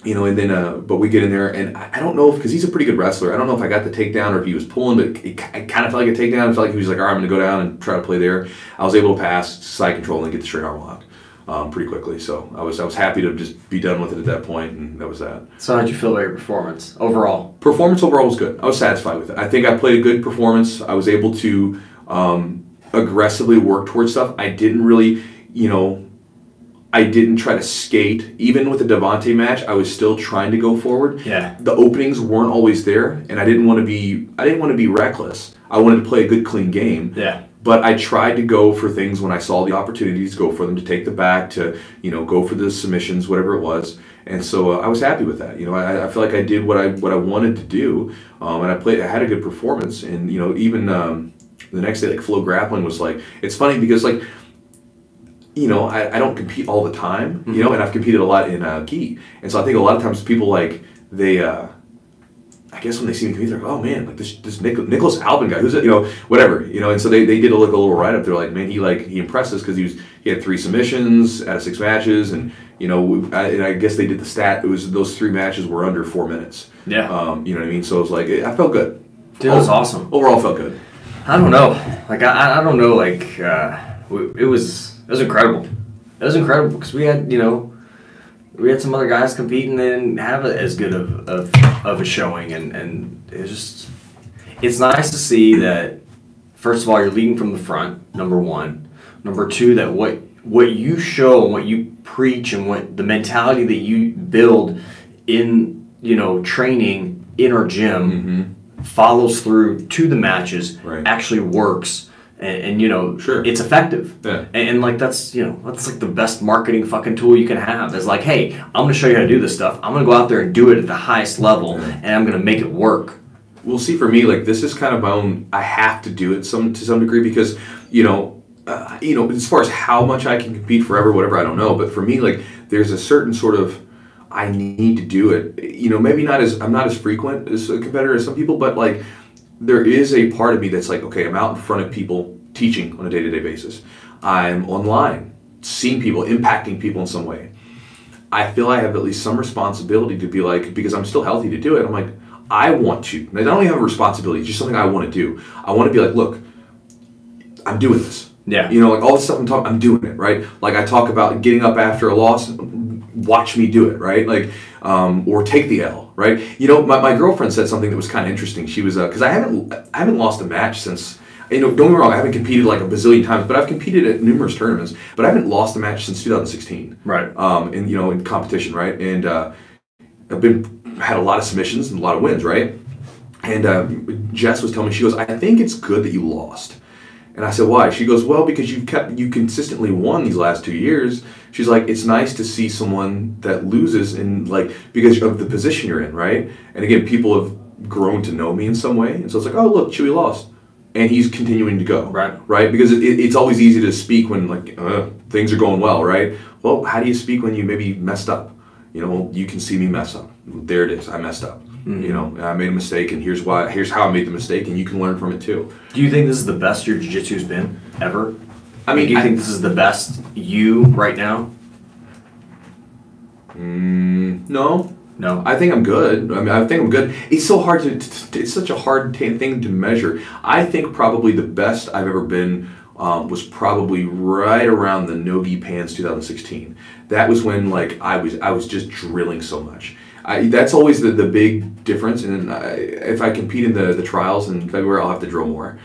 And then, but we get in there, and I don't know because he's a pretty good wrestler. I don't know if I got the takedown or if he was pulling, but I kind of felt like a takedown. I felt like he was like, all right, I'm going to go down and try to play there. I was able to pass side control and get the straight arm lock pretty quickly. So I was happy to just be done with it at that point, and that was that.
So how'd you feel about your performance overall?
Performance overall was good. I was satisfied with it. I think I played a good performance. I was able to aggressively work towards stuff. I didn't really, I didn't try to skate. Even with the Devontae match, I was still trying to go forward.
Yeah.
The openings weren't always there, and I didn't want to be reckless. I wanted to play a good, clean game.
Yeah.
But I tried to go for things when I saw the opportunities, go for them, to take the back, to go for the submissions, whatever it was. And so I was happy with that. I feel like I did what I wanted to do, and I had a good performance. And even the next day, like Flow Grappling was like, it's funny because like, I don't compete all the time, and I've competed a lot in gi. And so I think a lot of times people like, I guess when they see me compete, they're like, oh man, like this Nicholas Albin guy, who's it, whatever, and so they did a little write-up. They're like, man, he impressed us because he had 3 submissions out of 6 matches, and I guess they did the stat. It was those 3 matches were under 4 minutes.
Yeah.
You know what I mean? So it was like, I felt good.
Dude, it was awesome.
Overall, felt good.
I don't know. Like I don't know. Like it was incredible. It was incredible because we had some other guys competing and have as good of a showing, and it's nice to see that. First of all, you're leading from the front. Number 1, number 2, that what you show and what you preach and what the mentality that you build in training in our gym follows through to the matches.
Right.
Actually works. And
sure.
It's effective.
Yeah.
And like that's like the best marketing fucking tool you can have. Is like, hey, I'm gonna show you how to do this stuff. I'm gonna go out there and do it at the highest level, and I'm gonna make it work.
We'll see. For me, like this is kind of my own. I have to do it to some degree because as far as how much I can compete forever, whatever, I don't know. But for me, like there's a certain sort of I need to do it. Maybe I'm not as frequent as a competitor as some people, but like. There is a part of me that's like, okay, I'm out in front of people teaching on a day-to-day basis. I'm online, seeing people, impacting people in some way. I feel I have at least some responsibility to be like, because I'm still healthy to do it, I'm like, I want to. I don't even have a responsibility, it's just something I want to do. I want to be like, look, I'm doing this.
Yeah.
You know, like all this stuff I'm doing it, right? Like I talk about getting up after a loss, watch me do it, right? Like, or take the L, right? You know, my girlfriend said something that was kind of interesting. She was, because I haven't lost a match since, you know, don't get me wrong, I haven't competed like a bazillion times, but I've competed at numerous tournaments, but I haven't lost a match since 2016.
Right.
And you know, in competition, right? And I've had a lot of submissions and a lot of wins, right? And Jess was telling me, she goes, I think it's good that you lost. And I said, why? She goes, well, because you consistently won these last 2 years. She's like, it's nice to see someone that loses in like, because of the position you're in, right? And again, people have grown to know me in some way. And so it's like, oh, look, Chewy lost. And he's continuing to go. Right? Because it's always easy to speak when like things are going well, right? Well, how do you speak when you maybe messed up? You know, well, you can see me mess up. There it is. I messed up. You know, I made a mistake, and here's how I made the mistake, and you can learn from it too.
Do you think this is the best your jiu-jitsu's been ever?
I mean,
do you think this is the best you right now?
No.
No.
I think I'm good. I mean, I think I'm good. It's so hard it's such a hard thing to measure. I think probably the best I've ever been was probably right around the Nogi Pans 2016. That was when like I was just drilling so much. That's always the big difference. And if I compete in the trials in February, I'll have to drill more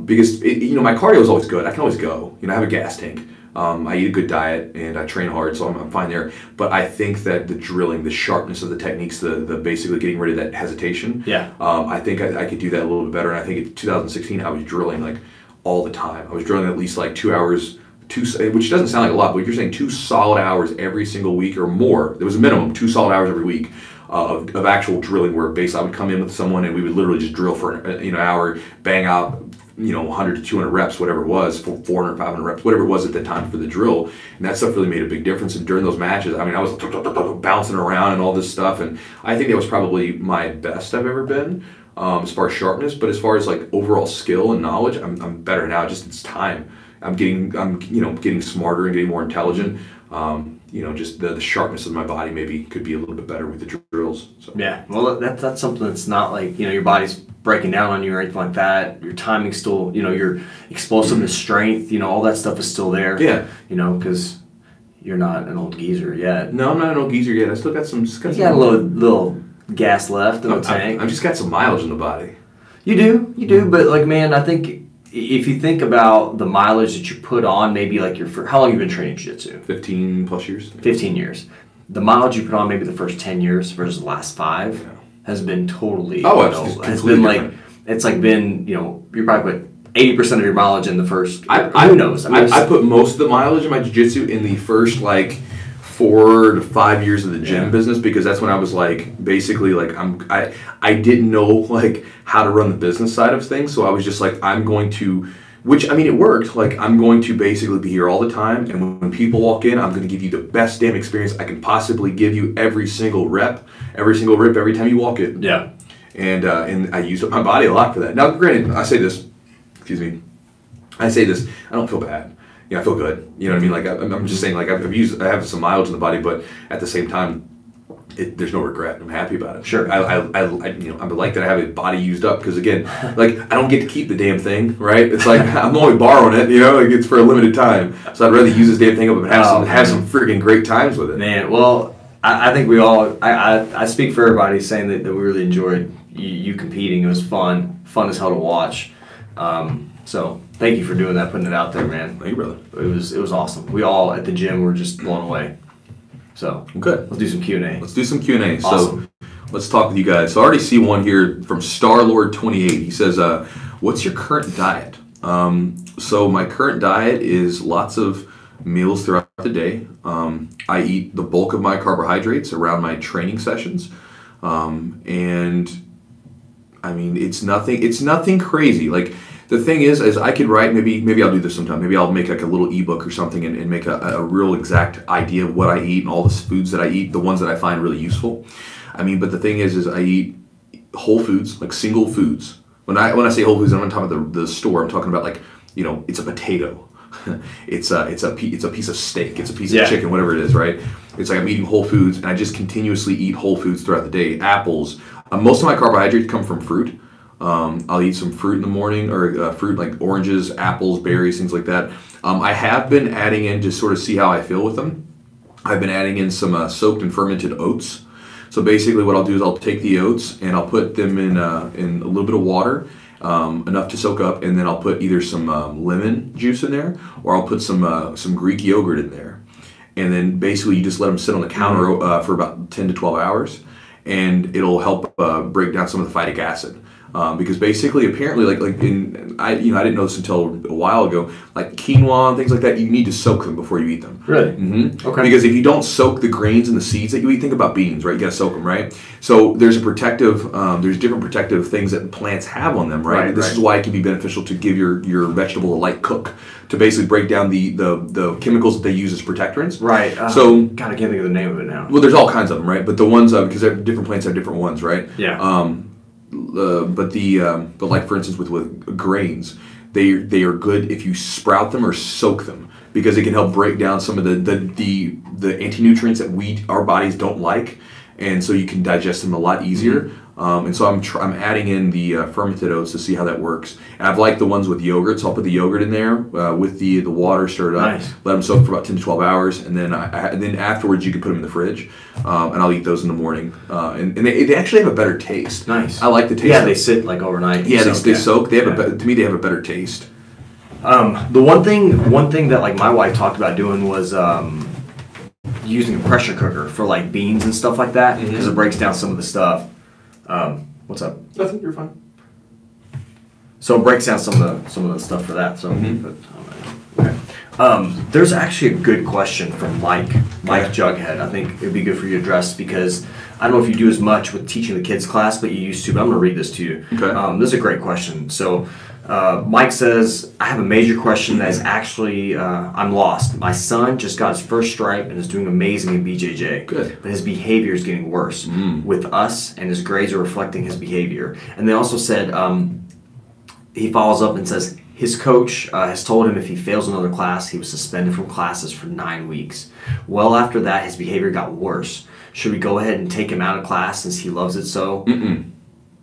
because you know, my cardio is always good. I can always go. You know, I have a gas tank. I eat a good diet and I train hard, so I'm fine there. But I think that the drilling, the sharpness of the techniques, the basically getting rid of that hesitation.
Yeah.
I think I could do that a little bit better. And I think in 2016 I was drilling like all the time. I was drilling at least like 2 hours. Which doesn't sound like a lot, but if you're saying 2 solid hours every single week or more, there was a minimum 2 solid hours every week of actual drilling where basically I would come in with someone and we would literally just drill for an hour, bang out 100 to 200 reps, whatever it was, for 400, 500 reps, whatever it was at the time for the drill. And that stuff really made a big difference. And during those matches, I mean, I was bouncing around and all this stuff. And I think that was probably my best I've ever been as far as sharpness. But as far as like overall skill and knowledge, I'm better now. Just it's time. I'm getting smarter and getting more intelligent. Just the sharpness of my body maybe could be a little bit better with the drills. So.
Yeah, well, that's something that's not like, your body's breaking down on you or anything like that. Your timing's still, your explosiveness, strength, all that stuff is still there.
Yeah.
Because you're not an old geezer yet.
No, I'm not an old geezer yet. I still got some.
You got a little gas left in the tank.
I've just got some mileage in the body.
You do, but like, man, I think if you think about the mileage that you put on, maybe like how long have you been training jiu-jitsu?
15 plus years.
15 years. The mileage you put on maybe the first 10 years versus the last 5 has been totally.
Oh, it's
been
different.
It's like been, you probably put 80% of your mileage in the first. Who knows?
I put most of the mileage in my jiu-jitsu in the first 4 to 5 years of the gym business, because that's when I was basically I didn't know how to run the business side of things, so I was just I'm going to, which I mean it worked, I'm going to basically be here all the time, and when people walk in, I'm going to give you the best damn experience I can possibly give you every single rip every time you walk in.
Yeah.
And I used up my body a lot for that. Now granted, I say this, I don't feel bad. I feel good. You know what I mean? I'm just saying, I have some mileage in the body, but at the same time, there's no regret. I'm happy about it.
Sure.
I like that I have a body used up, because again, I don't get to keep the damn thing, right? It's I'm only borrowing it, it's for a limited time. So I'd rather use this damn thing up and have some freaking great times with it.
Man, well, I think we all, I speak for everybody saying that we really enjoyed you competing. It was fun as hell to watch. So thank you for doing that, putting it out there, man.
Thank you, brother.
It was awesome. We all at the gym were just blown away. So
good.
Let's do some Q&A.
Let's do some Q&A.
Awesome.
So let's talk with you guys. So I already see one here from Starlord28. He says, what's your current diet? So my current diet is lots of meals throughout the day. I eat the bulk of my carbohydrates around my training sessions. And I mean, it's nothing crazy. The thing is I could write, maybe I'll do this sometime. Maybe I'll make a little ebook or something and make a real exact idea of what I eat and all the foods that I eat, the ones that I find really useful. I mean, but the thing is I eat whole foods, single foods. When I say whole foods, I'm not talking about the store. I'm talking about it's a potato. it's a piece of steak, it's a piece of chicken, whatever it is, right? It's like I'm eating whole foods, and I just continuously eat whole foods throughout the day. Apples. Most of my carbohydrates come from fruit. I'll eat some fruit in the morning, or fruit like oranges, apples, berries, things like that. I have been adding in, just sort of see how I feel with them. I've been adding in some soaked and fermented oats. So basically what I'll do is I'll take the oats and I'll put them in a little bit of water, enough to soak up, and then I'll put either some lemon juice in there, or I'll put some Greek yogurt in there. And then basically you just let them sit on the counter for about 10 to 12 hours, and it'll help break down some of the phytic acid. Because basically, apparently, I didn't know this until a while ago. Like quinoa and things like that, you need to soak them before you eat them.
Really?
Mm-hmm.
Okay.
Because if you don't soak the grains and the seeds that you eat, think about beans, right? You gotta soak them, right? So there's there's different protective things that plants have on them, right? This is why it can be beneficial to give your vegetable a light cook, to basically break down the chemicals that they use as protectants.
Right.
So
God, I can't think of the name of it now.
Well, there's all kinds of them, right? But the ones because different plants have different ones, right?
Yeah.
But like for instance with grains, they are good if you sprout them or soak them, because it can help break down some of the anti-nutrients that our bodies don't like, and so you can digest them a lot easier. And so I'm adding in the fermented oats to see how that works. And I've liked the ones with yogurt, so I'll put the yogurt in there with the water, stir it up, let them soak for about 10 to 12 hours, and then then afterwards you can put them in the fridge, and I'll eat those in the morning. And they actually have a better taste.
Nice.
I like the taste.
Yeah, they sit like overnight.
Yeah, they soak. They have to me they have a better taste.
The one thing that like my wife talked about doing was using a pressure cooker for like beans and stuff like that, because it breaks down some of the stuff. What's up?
Nothing. You're fine.
So it breaks down some of the stuff for that. So, okay. There's actually a good question from Mike Jughead. I think it'd be good for you to address, because I don't know if you do as much with teaching the kids class, but you used to. But I'm going to read this to you.
Okay.
This is a great question. So Mike says, I have a major question that is actually, I'm lost. My son just got his first stripe and is doing amazing in BJJ.
Good.
But his behavior is getting worse with us, and his grades are reflecting his behavior. And they also said, he follows up and says, his coach has told him if he fails another class, he was suspended from classes for 9 weeks. Well, after that, his behavior got worse. Should we go ahead and take him out of class since he loves it so?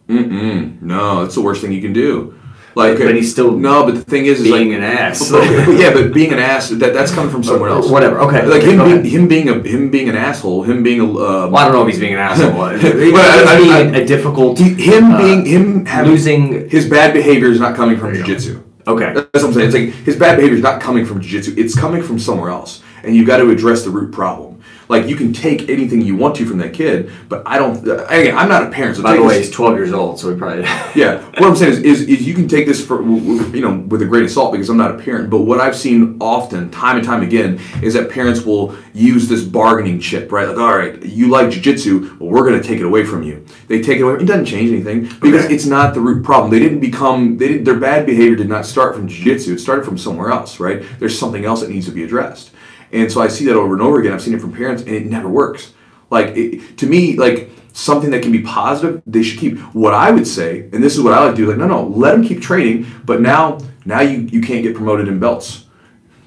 No, that's the worst thing you can do.
But he's still
but the thing is
being an ass.
Yeah, but being an ass, that's coming from somewhere else.
Whatever. Okay.
Like him being an asshole, him being a.
Well, I don't know if he's being an asshole.
But
a difficult.
Losing his bad behavior is not coming from jiu-jitsu.
Okay.
That's what I'm saying. It's like his bad behavior is not coming from jiu-jitsu. It's coming from somewhere else, and you've got to address the root problem. Like, you can take anything you want to from that kid, but I don't. Again, I'm not a parent. So
by the way, he's 12 years old, so he probably.
Yeah, what I'm saying is you can take this with a grain of salt, because I'm not a parent. But what I've seen often, time and time again, is that parents will use this bargaining chip, right? Like, all right, you like jiu-jitsu, well, we're going to take it away from you. They take it away. It doesn't change anything, because it's not the root problem. Their bad behavior did not start from jiu-jitsu. It started from somewhere else, right? There's something else that needs to be addressed. And so I see that over and over again. I've seen it from parents, and it never works. Like, to me, like, something that can be positive, they should keep. What I would say, and this is what I like to do, like, no, let them keep training, but now you can't get promoted in belts.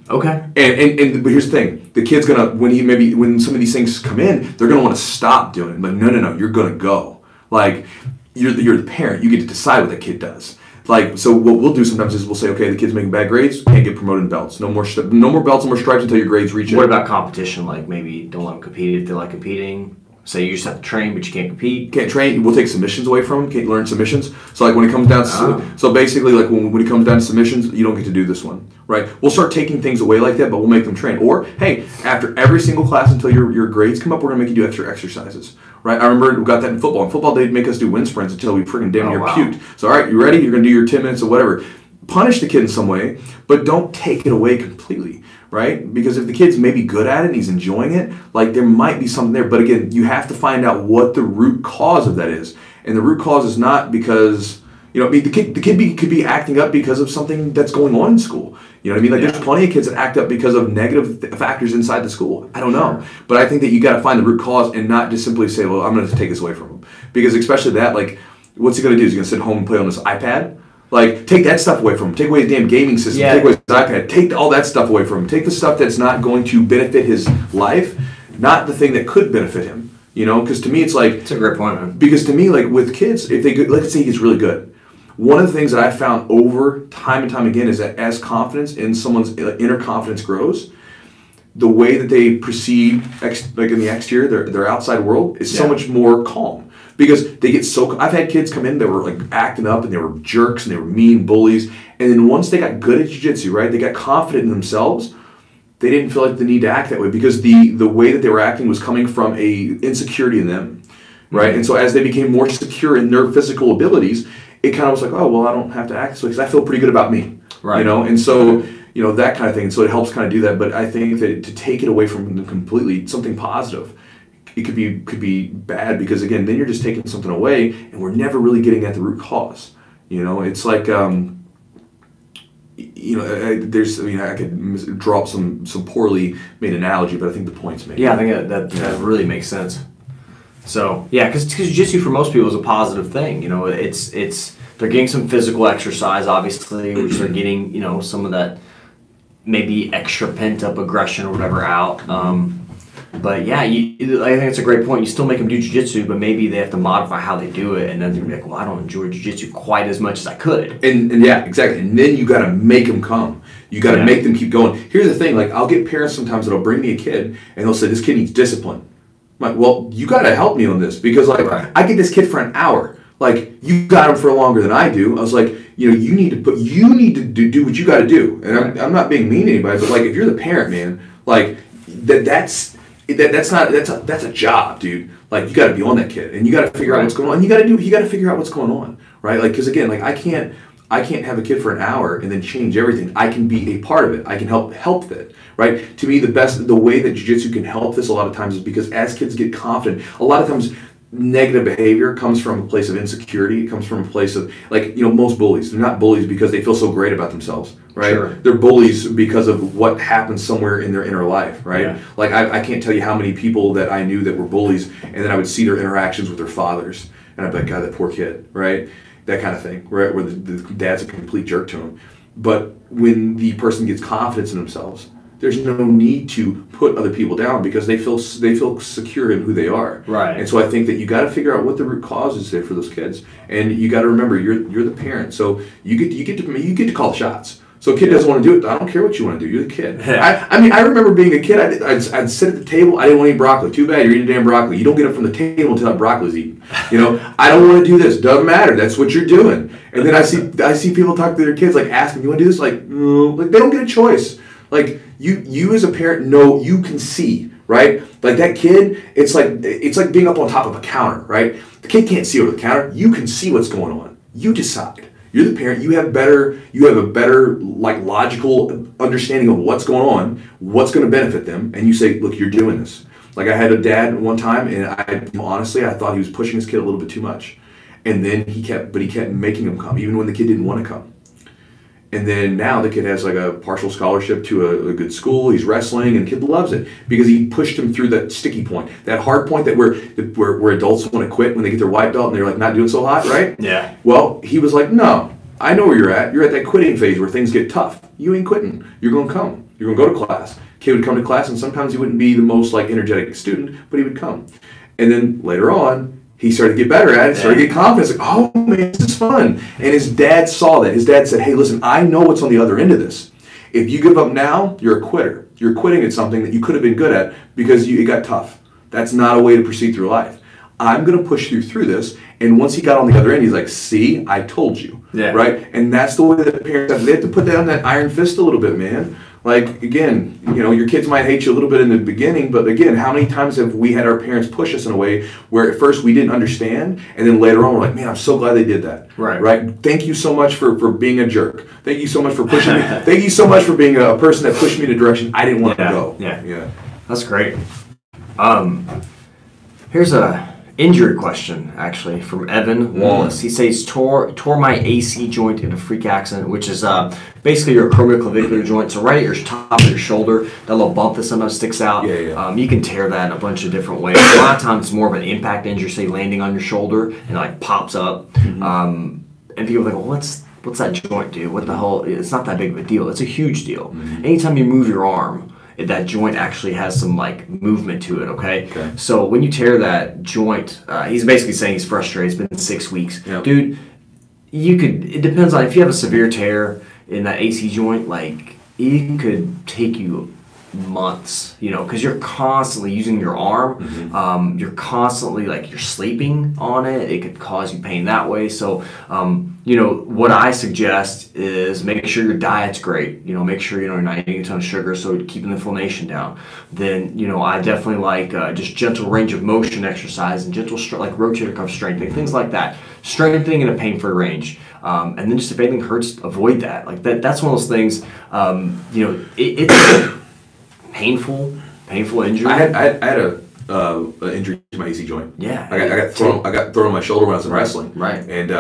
Okay.
But here's the thing: the kid's gonna when some of these things come in, they're gonna want to stop doing it. Like, no, you're gonna go. Like, you're the parent. You get to decide what the kid does. Like, so what we'll do sometimes is we'll say, okay, the kid's making bad grades, can't get promoted in belts. No more belts, no more stripes until your grades reach it.
What about competition? Like, maybe don't let them compete if they like competing. Say you just have to train, but you can't compete.
Can't train. We'll take submissions away from them. Can't learn submissions. So like when it comes down to so basically like when it comes down to submissions, you don't get to do this one, right? We'll start taking things away like that, but we'll make them train. Or hey, after every single class until your grades come up, we're gonna make you do extra exercises, right? I remember we got that in football. In football, they'd make us do wind sprints until we freaking damn near puked. So all right, you ready? You're gonna do your 10 minutes or whatever. Punish the kid in some way, but don't take it away completely. Right? Because if the kid's maybe good at it and he's enjoying it, like there might be something there. But again, you have to find out what the root cause of that is. And the root cause is not because, the kid could be acting up because of something that's going on in school. You know what I mean? Like there's plenty of kids that act up because of negative factors inside the school. I don't know. But I think that you got to find the root cause and not just simply say, well, I'm going to take this away from him. Because especially that, like, what's he going to do? Is he going to sit home and play on this iPad? Like, take that stuff away from him. Take away his damn gaming system.
Yeah.
Take away his iPad. Take all that stuff away from him. Take the stuff that's not going to benefit his life, not the thing that could benefit him. You know, because to me, it's like...
It's a great point, man.
Because to me, like, with kids, if they, let's say he gets really good, one of the things that I found over time and time again is that as confidence in someone's inner confidence grows, the way that they perceive, like in the exterior, their outside world is so much more calm. Because they get so... I've had kids come in that were like acting up and they were jerks and they were mean bullies. And then once they got good at jiu-jitsu, right, they got confident in themselves, they didn't feel like the need to act that way because the way that they were acting was coming from a insecurity in them, right? Mm-hmm. And so as they became more secure in their physical abilities, it kind of was like, oh, well, I don't have to act this way because I feel pretty good about me, right? You know? And so, you know, that kind of thing. So it helps kind of do that. But I think that to take it away from them completely, something positive, it could be bad because, again, then you're just taking something away and we're never really getting at the root cause. You know, it's like, you know, I could draw up some poorly made analogy, but I think the point's made.
Yeah, I think that really makes sense. So, yeah, because jiu-jitsu for most people is a positive thing. You know, it's they're getting some physical exercise, obviously, which they're getting, you know, some of that maybe extra pent-up aggression or whatever out. But yeah, I think it's a great point. You still make them do jiu-jitsu, but maybe they have to modify how they do it, and then they're like, well, I don't enjoy jiu-jitsu quite as much as I could.
And yeah, exactly. And then you got to make them come. You got to make them keep going. Here's the thing: like, I'll get parents sometimes that'll bring me a kid, and they'll say, "This kid needs discipline." I'm like, well, you got to help me on this because, like, I get this kid for an hour. Like, you got him for longer than I do. I was like, you know, you need to do what you got to do. And I'm not being mean to anybody, but like, if you're the parent, man, like that's a job, dude. Like, you got to be on that kid, and you got to figure out what's going on. And you got to figure out what's going on, right? Like, because again, like I can't have a kid for an hour and then change everything. I can be a part of it. I can help that, right? To me, the way that jiu-jitsu can help this a lot of times is because as kids get confident, a lot of times negative behavior comes from a place of insecurity. It comes from a place of, like, you know, most bullies, they're not bullies because they feel so great about themselves, right? Sure. They're bullies because of what happens somewhere in their inner life, right? Yeah. Like, I can't tell you how many people that I knew that were bullies, and then I would see their interactions with their fathers, and I'd be like, God, that poor kid, right? That kind of thing, right? Where the dad's a complete jerk to him. But when the person gets confidence in themselves, there's no need to put other people down because they feel secure in who they are. Right. And so I think that you got to figure out what the root cause is there for those kids, and you got to remember you're the parent, so you get to call the shots. So a kid doesn't want to do it. I don't care what you want to do. You're the kid. Yeah. I mean, I remember being a kid. I'd sit at the table. I didn't want to eat broccoli. Too bad you're eating damn broccoli. You don't get up from the table until that broccoli's eaten. You know, I don't want to do this. Doesn't matter. That's what you're doing. And then I see people talk to their kids, like, ask them, you want to do this? Like, no. Like, they don't get a choice. Like, you as a parent know, you can see, right? Like, that kid, it's like being up on top of a counter, right? The kid can't see over the counter. You can see what's going on. You decide. You're the parent. You have a better like logical understanding of what's going on, what's going to benefit them, and you say, look, you're doing this. Like, I had a dad one time, and honestly, I thought he was pushing his kid a little bit too much, and then he kept making him come, even when the kid didn't want to come. And then now the kid has like a partial scholarship to a good school. He's wrestling, and the kid loves it because he pushed him through that sticky point, that hard point that where adults want to quit when they get their white belt and they're like not doing so hot, right? Yeah. Well, he was like, no, I know where you're at. You're at that quitting phase where things get tough. You ain't quitting. You're gonna come. You're gonna go to class. Kid would come to class, and sometimes he wouldn't be the most like energetic student, but he would come. And then later on, he started to get better at it, started to get confidence. Like, oh man, this is fun. And his dad saw that. His dad said, hey, listen, I know what's on the other end of this. If you give up now, you're a quitter. You're quitting at something that you could have been good at because it got tough. That's not a way to proceed through life. I'm going to push you through this. And once he got on the other end, he's like, see, I told you. Yeah. Right? And that's the way that parents have. They have to put down that iron fist a little bit, man. Like, again, you know, your kids might hate you a little bit in the beginning, but again, how many times have we had our parents push us in a way where at first we didn't understand, and then later on we're like, man, I'm so glad they did that. Right? Thank you so much for being a jerk. Thank you so much for pushing me. Thank you so much for being a person that pushed me in a direction I didn't want to go. Yeah.
That's great. Here's a injury question, actually, from Evan Wallace. He says, tore my AC joint in a freak accident, which is basically your acromioclavicular joint. So right at your top of your shoulder, that little bump that sometimes sticks out. You can tear that in a bunch of different ways. A lot of times it's more of an impact injury, say landing on your shoulder, and it like pops up. And people are like, well, what's that joint do? What the hell? It's not that big of a deal. It's a huge deal. Anytime you move your arm, that joint actually has some like movement to it, okay? So when you tear that joint, he's basically saying he's frustrated. It's been 6 weeks. Dude, it depends on if you have a severe tear in that AC joint, like it could take you months, because you're constantly using your arm. You're constantly, like, you're sleeping on it. It could cause you pain that way. So, what I suggest is make sure your diet's great. Make sure, you're not eating a ton of sugar, so keeping the inflammation down. Then, I definitely like just gentle range of motion exercise and gentle, like rotator cuff strengthening, things like that. Strengthening in a pain-free range. And then just if anything hurts, avoid that. Like, that's one of those things, it's painful injury.
I had a injury to my AC joint.
Yeah,
I got thrown on my shoulder when I was in wrestling.
Right,
and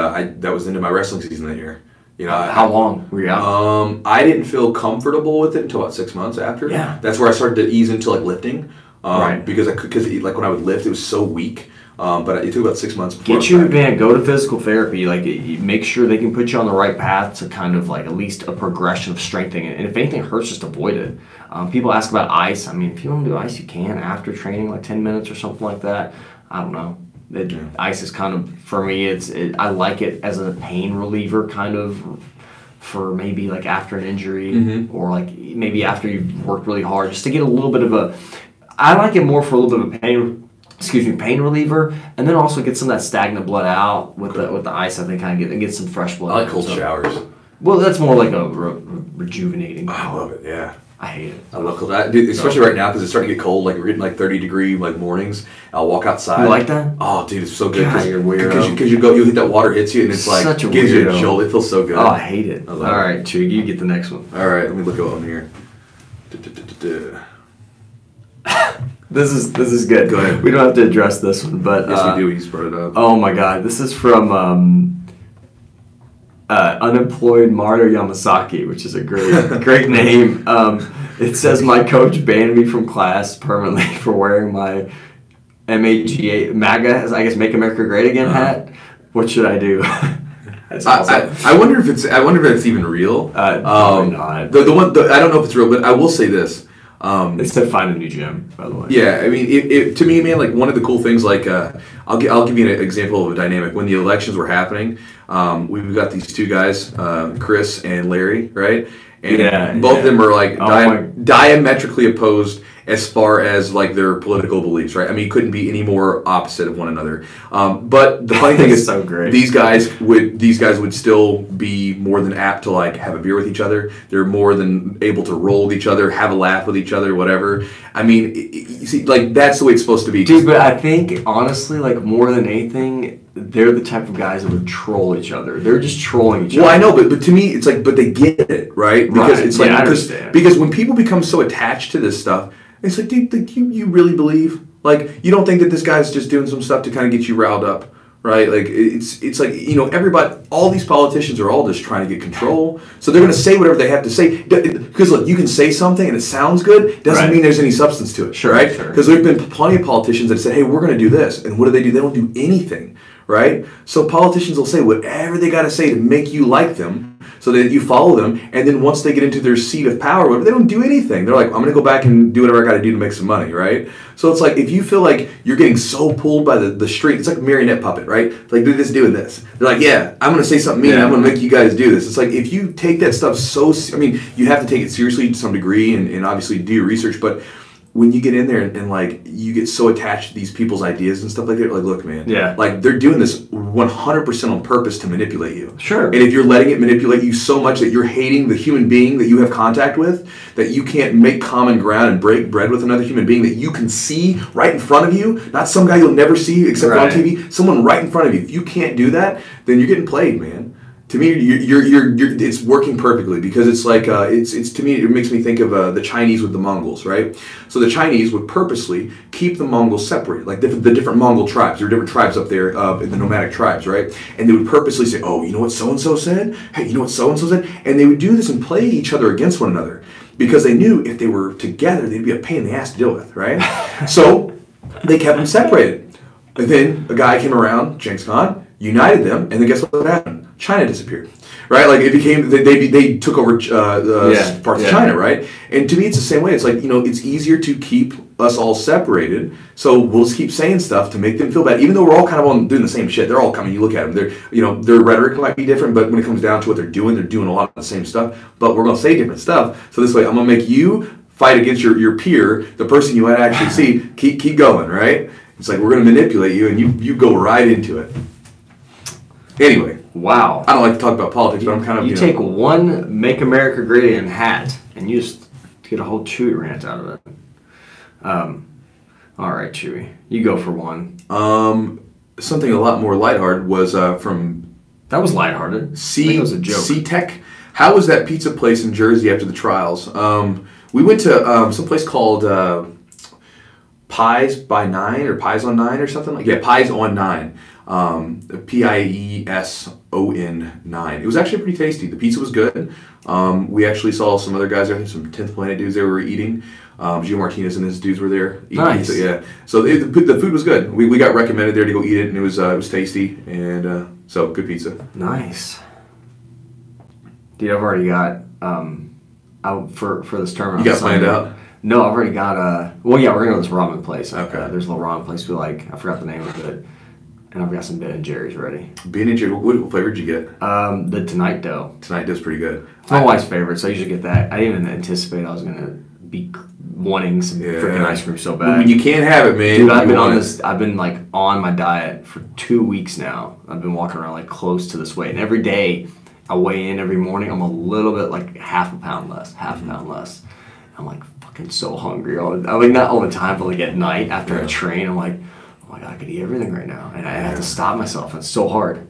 that was into my wrestling season that year.
How long were you out?
I didn't feel comfortable with it until about 6 months after.
Yeah,
that's where I started to ease into like lifting.
Right,
because like when I would lift, it was so weak. But it took about 6 months before.
Go to physical therapy. Like, make sure they can put you on the right path to kind of like at least a progression of strengthening it. And if anything hurts, just avoid it. People ask about ice. I mean, if you want to do ice, you can after training, like 10 minutes or something like that. I don't know. Ice is kind of, for me, I like it as a pain reliever kind of for maybe like after an injury or like maybe after you've worked really hard, just to get a little bit of I like it more for a little bit of a pain reliever, and then also get some of that stagnant blood out with the ice. I think kind of get some fresh blood.
I like cold showers.
Well, that's more like a rejuvenating.
I love it. Yeah,
I hate it.
I love cold, especially right now because it's starting to get cold. Like we're getting like 30-degree like mornings. I'll walk outside.
You like that?
Oh, dude, it's so good.
God, you're weird.
Because you hit that water hits you and it's like
such a
gives you a
weirdo.
jolt. It feels so good.
Oh, I hate it. All right, Chug, you get the next one.
All right, let me look at one here.
This is good.
Go ahead.
We don't have to address this one, but
yes, we do. You just brought it up.
Oh my God, this is from Unemployed Mardo Yamasaki, which is a great name. It says my coach banned me from class permanently for wearing my MAGA, I guess, Make America Great Again hat. What should I do?
I wonder if it's even real.
Probably not.
The one I don't know if it's real, but I will say this.
It said find a new gym, by the way.
Yeah, I mean, to me, man, like one of the cool things, like I'll give you an example of a dynamic. When the elections were happening, we've got these two guys, Chris and Larry, right? And both of them are like diametrically opposed as far as like their political beliefs, right? I mean, you couldn't be any more opposite of one another. But the funny thing is,
so great.
These guys would still be more than apt to like have a beer with each other. They're more than able to roll with each other, have a laugh with each other, whatever. I mean, you see, like that's the way it's supposed to be.
Dude, but I think honestly, like more than anything, they're the type of guys that would troll each other. They're just trolling each other.
Well, I know, but to me, it's like, but they get it, right? Because it's like, because when people become so attached to this stuff, it's like, dude, you really believe? Like, you don't think that this guy's just doing some stuff to kind of get you riled up, right? Like, it's like, everybody, all these politicians are all just trying to get control. So they're going to say whatever they have to say. Because, look, you can say something and it sounds good. Doesn't mean there's any substance to it, right? Because there have been plenty of politicians that said, hey, we're going to do this. And what do? They don't do anything, right? So politicians will say whatever they got to say to make you like them, so that you follow them, and then once they get into their seat of power, whatever, they don't do anything. They're like, I'm going to go back and do whatever I got to do to make some money, right? So it's like, if you feel like you're getting so pulled by the string, it's like a marionette puppet, right? Like, they're just doing this. They're like, yeah, I'm going to say something mean, I'm going to make you guys do this. It's like, if you take that stuff you have to take it seriously to some degree and obviously do your research, but when you get in there and like you get so attached to these people's ideas and stuff like that, like, look, man, like they're doing this 100% on purpose to manipulate you.
Sure.
And if you're letting it manipulate you so much that you're hating the human being that you have contact with, that you can't make common ground and break bread with another human being that you can see right in front of you, not some guy you'll never see except on TV, someone right in front of you. If you can't do that, then you're getting played, man. To me, it's working perfectly because it's like it's to me it makes me think of the Chinese with the Mongols, right? So the Chinese would purposely keep the Mongols separate, like the different Mongol tribes. There are different tribes up there in the nomadic tribes, right? And they would purposely say, "Oh, you know what so and so said? Hey, you know what so and so said?" And they would do this and play each other against one another because they knew if they were together, they'd be a pain in the ass to deal with, right? So they kept them separated. And then a guy came around, Genghis Khan, united them, and then guess what happened? China disappeared, right? Like it became they took over parts of China, right? And to me, it's the same way. It's like, it's easier to keep us all separated, so we'll just keep saying stuff to make them feel bad, even though we're all kind of doing the same shit. They're all coming. You look at them; their rhetoric might be different, but when it comes down to what they're doing a lot of the same stuff. But we're gonna say different stuff. So this way, I'm gonna make you fight against your peer, the person you might actually see. Keep going, right? It's like we're gonna manipulate you, and you go right into it. Anyway.
Wow.
I don't like to talk about politics, but I'm kind of...
You take one Make America Great Again hat, and you just get a whole Chewy rant out of it. All right, Chewy. You go for one.
Something a lot more lighthearted was from...
That was lighthearted. I think it was a joke.
C-Tech. How was that pizza place in Jersey after the trials? We went to some place called Pies by 9 or Pies on 9 or something like Pies on 9. Pieson 9. It was actually pretty tasty. The pizza was good. We actually saw some other guys there, some 10th Planet dudes they were eating. Gio Martinez and his dudes were there eating pizza. Yeah. So the food was good. We got recommended there to go eat it, and it was tasty, and so good pizza.
Nice. Dude, I've already got out for this tournament.
You got planned out?
No, I've already got we're gonna go to this ramen place.
Okay.
There's a little ramen place we like. I forgot the name of it. And I've got some Ben & Jerry's ready.
Ben & Jerry's, what flavor did you get?
The Tonight Dough.
Tonight Dough's pretty good.
It's my wife's favorite, so I usually get that. I didn't even anticipate I was going to be wanting some freaking ice cream so bad.
When you can't have it, man.
Dude, I've been like on my diet for 2 weeks now. I've been walking around like close to this weight. And every day I weigh in every morning, I'm a little bit like half a pound less. I'm like fucking so hungry. Not all the time, but like at night after I train, I'm like, oh my God, I could eat everything right now, and I have to stop myself. It's so hard.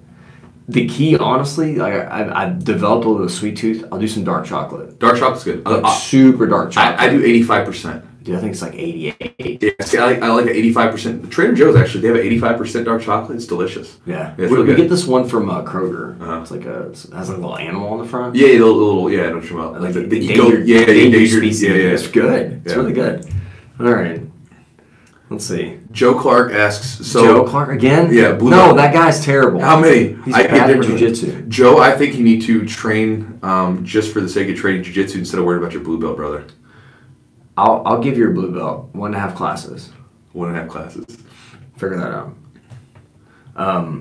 The key, honestly, like I've developed a little sweet tooth. I'll do some dark chocolate.
Dark chocolate's good.
Super dark chocolate.
I do 85%.
Dude, I think it's like 88.
Yeah, see, I like 85%. Trader Joe's actually, they have an 85% dark chocolate. It's delicious.
Yeah.
It's
we get this one from Kroger. It's like it has like a little animal on the front.
Yeah, the little I don't know about.
Like the endangered species. Yeah. It's good. It's really good. All right. Let's see.
Joe Clark asks.
Joe Clark again?
Yeah.
That guy's terrible.
How many?
He's bad at jiu-jitsu.
Joe, I think you need to train just for the sake of training jiu-jitsu instead of worrying about your blue belt, brother.
I'll give you a blue belt. 1.5 classes.
1.5 classes.
Figure that out.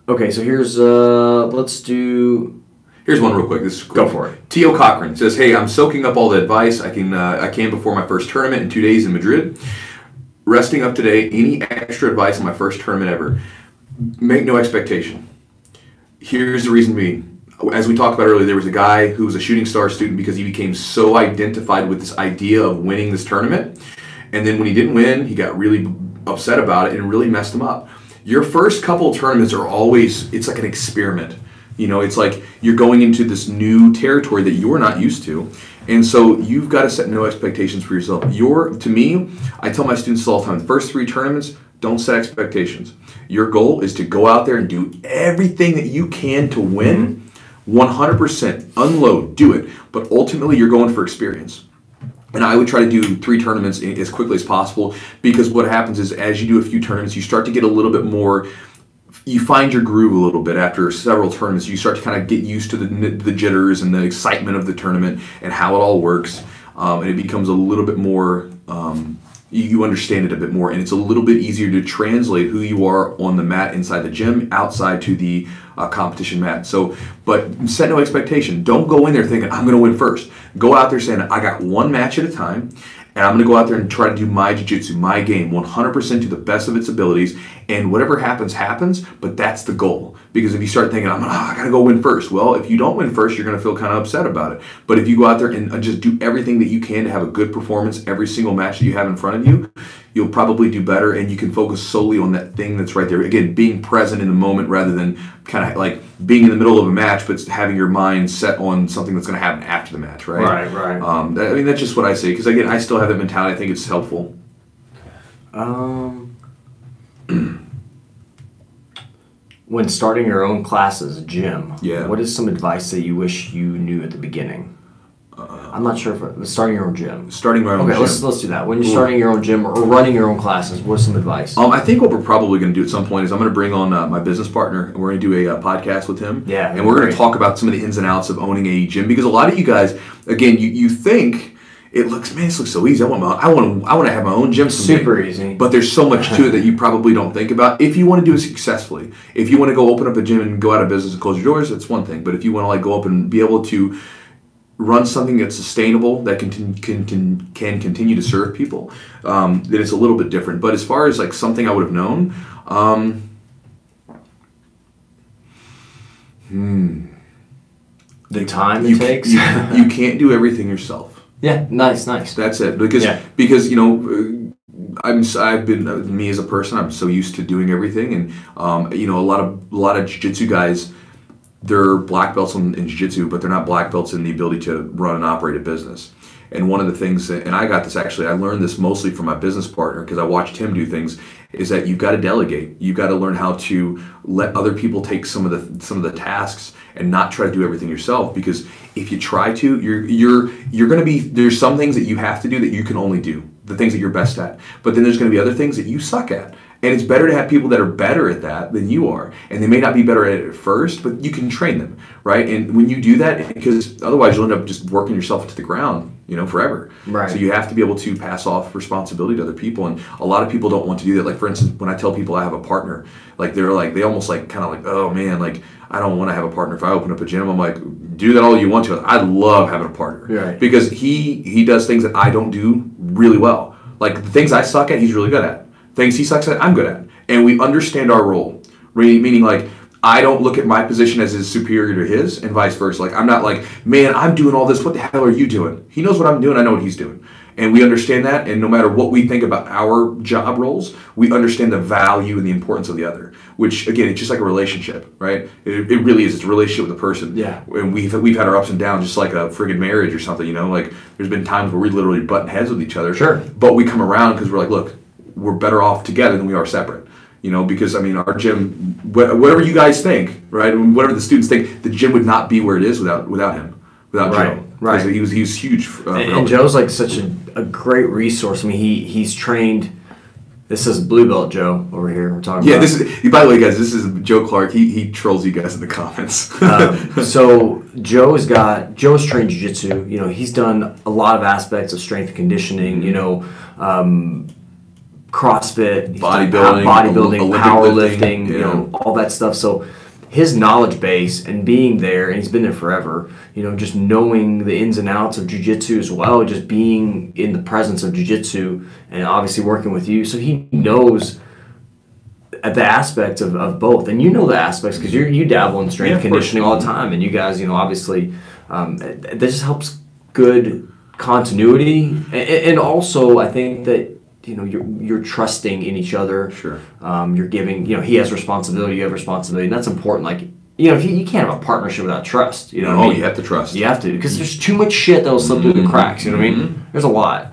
Okay, so here's let's do.
Here's one real quick. This is cool.
Go for it.
T.O. Cochran says, "Hey, I'm soaking up all the advice I can before my first tournament in 2 days in Madrid. Resting up today. Any extra advice on my first tournament ever? Make no expectation. Here's the reason being. As we talked about earlier, there was a guy who was a shooting star student because he became so identified with this idea of winning this tournament. And then when he didn't win, he got really upset about it and really messed him up. Your first couple of tournaments are always, it's like an experiment. It's like you're going into this new territory that you're not used to. And so you've got to set no expectations for yourself. To me, I tell my students all the time, the first 3 tournaments, don't set expectations. Your goal is to go out there and do everything that you can to win. 100%, unload, do it. But ultimately, you're going for experience. And I would try to do 3 tournaments as quickly as possible, because what happens is as you do a few tournaments, you start to get a little bit more, you find your groove a little bit after several tournaments. You start to kind of get used to the jitters and the excitement of the tournament and how it all works. And it becomes a little bit more, you understand it a bit more, and it's a little bit easier to translate who you are on the mat inside the gym outside to the competition mat. So, but set no expectation. Don't go in there thinking, I'm going to win first. Go out there saying, I got one match at a time, and I'm going to go out there and try to do my jiu-jitsu, my game, 100% to the best of its abilities, and whatever happens, happens, but that's the goal. Because if you start thinking, I got to go win first, well, if you don't win first, you're going to feel kind of upset about it. But if you go out there and just do everything that you can to have a good performance every single match that you have in front of you, you'll probably do better, and you can focus solely on that thing that's right there. Again, being present in the moment rather than kind of like being in the middle of a match, but having your mind set on something that's going to happen after the match, right? Right. That's just what I say, because again, I still have that mentality. I think it's helpful.
When starting your own classes, gym,
what
is some advice that you wish you knew at the beginning? I'm not sure if starting your own gym.
Starting my own gym.
Okay, let's do that. When you're starting your own gym or running your own classes, what's some advice?
I think what we're probably going to do at some point is I'm going to bring on my business partner, and we're going to do a podcast with him.
Yeah,
and we're going to talk about some of the ins and outs of owning a gym, because a lot of you guys, again, you think this looks so easy. I want to have my own gym someday.
Super easy.
But there's so much to it that you probably don't think about. If you want to do it successfully, if you want to go open up a gym and go out of business and close your doors, that's one thing. But if you want to go up and be able to run something that's sustainable, that can continue to serve people, then it's a little bit different. But as far as something I would have known,
the time it takes.
You can't do everything yourself.
Yeah, nice.
That's it. Because I've been me as a person. I'm so used to doing everything, and a lot of jiu-jitsu guys, they're black belts in jiu-jitsu, but they're not black belts in the ability to run and operate a business. And one of the things, and I got this actually, I learned this mostly from my business partner because I watched him do things, is that you've got to delegate. You've got to learn how to let other people take some of the tasks and not try to do everything yourself. Because if you try to, you're going to be, there's some things that you have to do that you can only do, the things that you're best at. But then there's going to be other things that you suck at. And it's better to have people that are better at that than you are. And they may not be better at it at first, but you can train them, right? And when you do that, because otherwise you'll end up just working yourself into the ground, forever.
Right.
So you have to be able to pass off responsibility to other people. And a lot of people don't want to do that. Like, for instance, when I tell people I have a partner, they almost oh man, I don't want to have a partner. If I open up a gym, I'm like, do that all you want to. I love having a partner.
Right.
Because he does things that I don't do really well. Like the things I suck at, he's really good at. Things he sucks at, I'm good at. And we understand our role. Meaning, I don't look at my position as his superior to his, and vice versa. I'm not man, I'm doing all this. What the hell are you doing? He knows what I'm doing. I know what he's doing. And we understand that. And no matter what we think about our job roles, we understand the value and the importance of the other. Which, again, it's just like a relationship, right? It really is. It's a relationship with a person.
Yeah.
And we've had our ups and downs, just like a friggin' marriage or something, there's been times where we literally butt heads with each other.
Sure.
But we come around because we're look, we're better off together than we are separate. Because our gym, whatever you guys think, right? Whatever the students think, the gym would not be where it is without him, without Joe.
Right.
He was huge.
And Joe's such a great resource. I mean, he's trained. This is Blue Belt Joe over here. We're talking.
Yeah,
about.
this is. By the way, guys, this is Joe Clark. He trolls you guys in the comments.
So Joe's trained jiu-jitsu. He's done a lot of aspects of strength and conditioning. CrossFit, bodybuilding, powerlifting, all that stuff. So his knowledge base and being there, and he's been there forever, just knowing the ins and outs of jiu-jitsu as well, just being in the presence of jiu-jitsu and obviously working with you. So he knows the aspects of both. And the aspects because you dabble in strength conditioning all the time. And you guys, obviously, that just helps good continuity. And also, I think that you're trusting in each other.
Sure.
You're giving. He has responsibility. You have responsibility, and that's important. You can't have a partnership without trust. You
have to trust.
You have to, because there's too much shit that'll slip through the cracks. You know what I mean? There's a like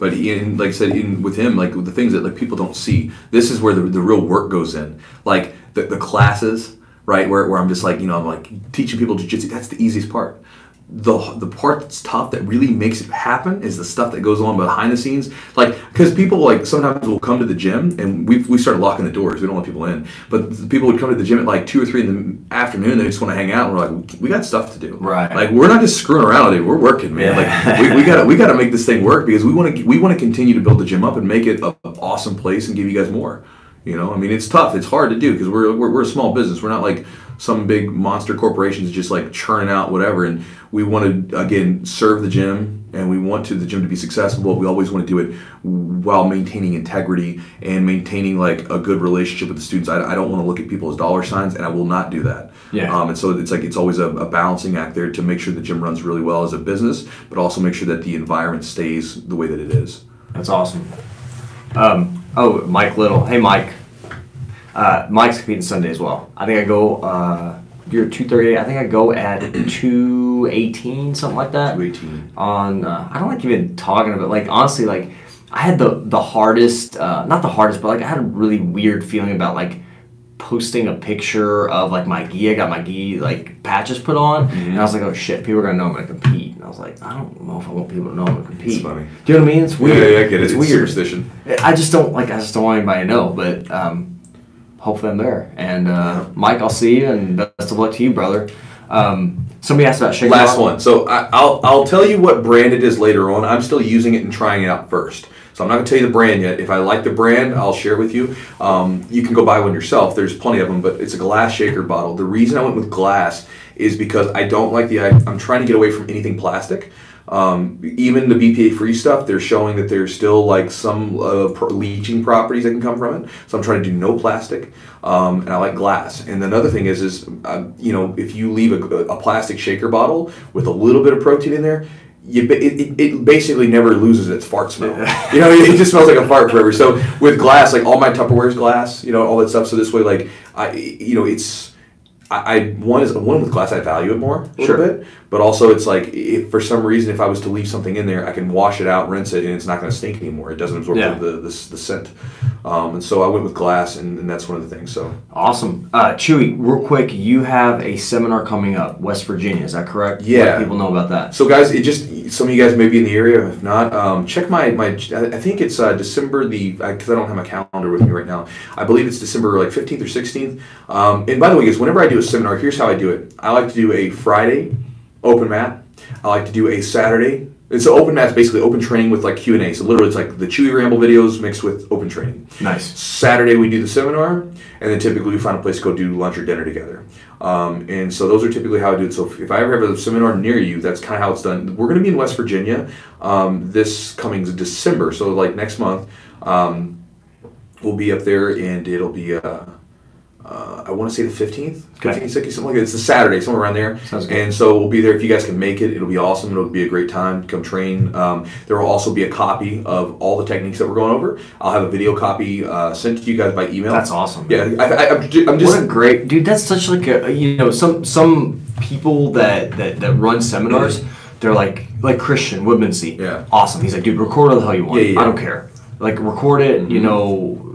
I said, with him, the things that people don't see. This is where the real work goes in. The classes, right? Where I'm just I'm teaching people jiu-jitsu. That's the easiest part. The part that's tough, that really makes it happen, is the stuff that goes on behind the scenes. Because people sometimes will come to the gym, and we started locking the doors. We don't let people in, but people would come to the gym at 2 or 3 in the afternoon. They just want to hang out, and we're we got stuff to do.
Right.
We're not just screwing around today. We're working, man.
Yeah.
we gotta make this thing work, because we want to continue to build the gym up and make it an awesome place and give you guys more. It's tough. It's hard to do because we're a small business. We're not some big monster corporations just churning out whatever. And we want to, again, serve the gym, and we want the gym to be successful, but we always want to do it while maintaining integrity and maintaining a good relationship with the students. I don't want to look at people as dollar signs, and I will not do that.
Yeah.
And so it's always a balancing act there to make sure the gym runs really well as a business, but also make sure that the environment stays the way that it is.
That's awesome. Mike Little. Hey, Mike. Mike's competing Sunday as well. I think I go. You're at 2:30. I think I go at 2:18, something like that.
2:18.
On I don't even talking about honestly I had the hardest, not the hardest, but I had a really weird feeling about posting a picture of my gi. I got my gi patches put on, and I was oh shit, people are gonna know I'm gonna compete. And I was like, I don't know if I want people to know I'm gonna compete.
It's funny.
Do you know what I mean? It's weird.
Yeah, I get it. It's
weird.
Superstition.
I just don't want anybody to know, but hopefully I'm there. And Mike, I'll see you, and best of luck to you, brother. Somebody asked about shaker
Last
bottle.
one. So I'll tell you what brand it is later on. I'm still using it and trying it out first. So I'm not going to tell you the brand yet. If I like the brand, I'll share it with you. You can go buy one yourself. There's plenty of them, but it's a glass shaker bottle. The reason I went with glass is because I don't like I'm trying to get away from anything plastic. Even the BPA-free stuff, they're showing that there's still like some leaching properties that can come from it. So I'm trying to do no plastic, and I like glass. And another thing is you know, if you leave a plastic shaker bottle with a little bit of protein in there, it basically never loses its fart smell. You know, it just smells like a fart forever. So with glass, like all my Tupperware is glass, you know, all that stuff. So this way, like one with glass, I value it more a little bit, but also it's like if for some reason if I was to leave something in there, I can wash it out, rinse it, and it's not going to stink anymore. It doesn't absorb the scent, and so I went with glass, and that's one of the things. So awesome,
Chewy, real quick, you have a seminar coming up, West Virginia, is that correct?
Yeah,
let people know about that.
So guys, some of you guys may be in the area. If not, check my. I think it's December because I don't have my calendar with me right now. I believe it's December like 15th or 16th. And by the way, guys, whenever I do a seminar, here's how I do it. I like to do a Friday open mat. I like to do a Saturday. And so open mat's basically open training with like Q&A. So literally it's like the Chewy Ramble videos mixed with open training.
Nice.
Saturday we do the seminar, and then typically we find a place to go do lunch or dinner together. And so those are typically how I do it. So if I ever have a seminar near you, that's kind of how it's done. We're going to be in West Virginia this coming December. So like next month, we'll be up there, and it'll be I want to say the 15th, 15th, 16th, something like that. It's a Saturday, somewhere around there.
Sounds good.
And so we'll be there. If you guys can make it, it'll be awesome. It'll be a great time. Come train. There will also be a copy of all the techniques that we're going over. I'll have a video copy sent to you guys by email.
That's awesome.
Yeah, I'm just.
What a great dude. That's such like a, you know, some people that run seminars. They're like Christian Woodmansey.
Yeah.
Awesome. He's like, dude, record all the hell you want.
Yeah.
I don't care. Like record it. You know.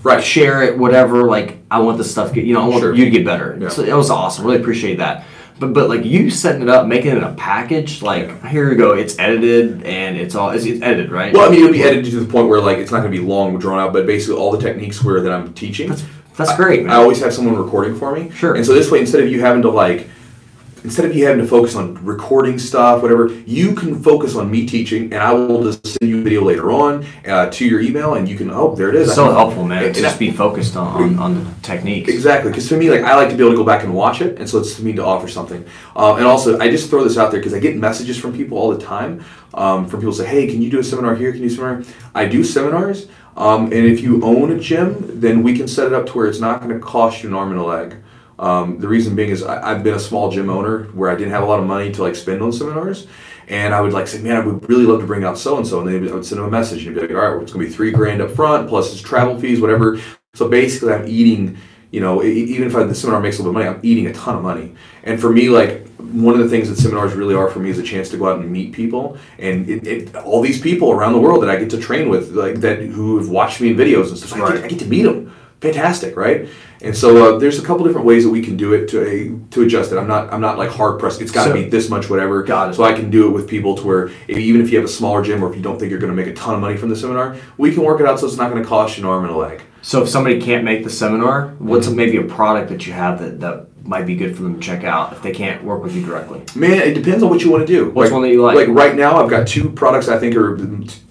Right.
Share it, whatever. Like, I want this stuff. I want you to get better.
Yeah.
So it was awesome. Really appreciate that. But like you setting it up, making it a package. Like, here you go. It's edited and it's edited, right?
Well, I mean, it'll be edited to the point where like it's not going to be long, drawn out. But basically, all the techniques that I'm teaching.
That's great, man.
I always have someone recording for me.
Sure.
And so this way, instead of you having to focus on recording stuff, whatever, you can focus on me teaching, and I will just send you a video later on to your email, and you can, there it is.
So helpful, man, to just be focused on the techniques.
Exactly, because to me, like, I like to be able to go back and watch it, and so it's to me to offer something. And also, I just throw this out there because I get messages from people all the time, from people say, hey, can you do a seminar here? Can you do a seminar? I do seminars, and if you own a gym, then we can set it up to where it's not going to cost you an arm and a leg. The reason being is I've been a small gym owner where I didn't have a lot of money to like spend on seminars, and I would like say, man, I would really love to bring out so and so, and then I would send them a message and be like, all right, well, it's gonna be $3,000 up front plus it's travel fees, whatever. So basically, I'm eating, you know, even if the seminar makes a little bit of money, I'm eating a ton of money. And for me, like, one of the things that seminars really are for me is a chance to go out and meet people, and all these people around the world that I get to train with, like that who have watched me in videos and stuff. So I get to meet them. Fantastic, right? And so there's a couple different ways that we can do it to adjust it. I'm not like hard pressed. It's got to be this much, whatever.
Got it.
So I can do it with people to where even if you have a smaller gym or if you don't think you're going to make a ton of money from the seminar, we can work it out so it's not going to cost you an arm and a leg.
So if somebody can't make the seminar, what's maybe a product that you have that might be good for them to check out if they can't work with you directly?
Man, it depends on what you want to do.
What's one that you like?
Like right now, I've got two products I think are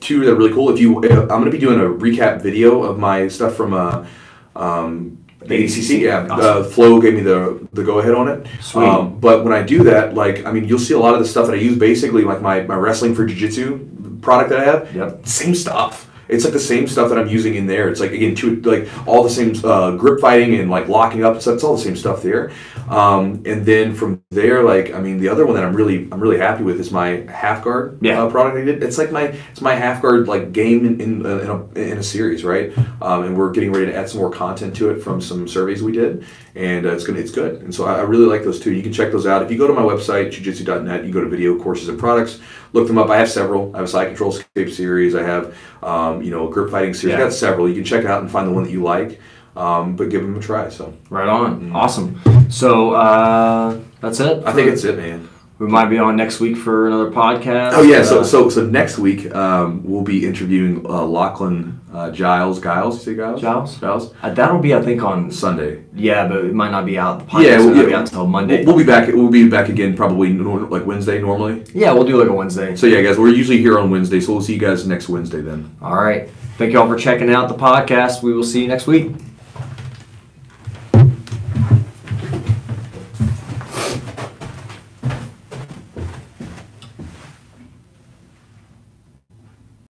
two that are really cool. I'm going to be doing a recap video of my stuff from ADCC, yeah. Awesome. Flo gave me the go-ahead on it.
Sweet.
But when I do that, like, I mean, you'll see a lot of the stuff that I use, basically, like my wrestling for jiu-jitsu product that I have.
Yep.
Same stuff. It's like the same stuff that I'm using in there. It's like, again, like all the same grip fighting and like locking up and stuff. It's all the same stuff there. And then from there, like, I mean, the other one that I'm really happy with is my half guard product I did. It's like my half guard like game in a series, right? And we're getting ready to add some more content to it from some surveys we did, and it's good. And so I really like those two. You can check those out if you go to my website jiu-jitsu.net. You go to video courses and products. Look them up. I have several. I have a side control escape series. I have a grip fighting series. I got several. You can check it out and find the one that you like. But give them a try. So
right on. Awesome. So that's it.
I think it's it, man.
We might be on next week for another podcast.
Oh yeah, so next week we'll be interviewing Lachlan Giles. You say Giles?
Giles. That'll be, I think, on
Sunday.
Yeah, but it might not be out. The podcast
Yeah,
will not be out until Monday.
We'll be back. We'll be back again probably like Wednesday normally.
Yeah, we'll do like a Wednesday.
So yeah, guys, we're usually here on Wednesday, so we'll see you guys next Wednesday then.
All right. Thank you all for checking out the podcast. We will see you next week.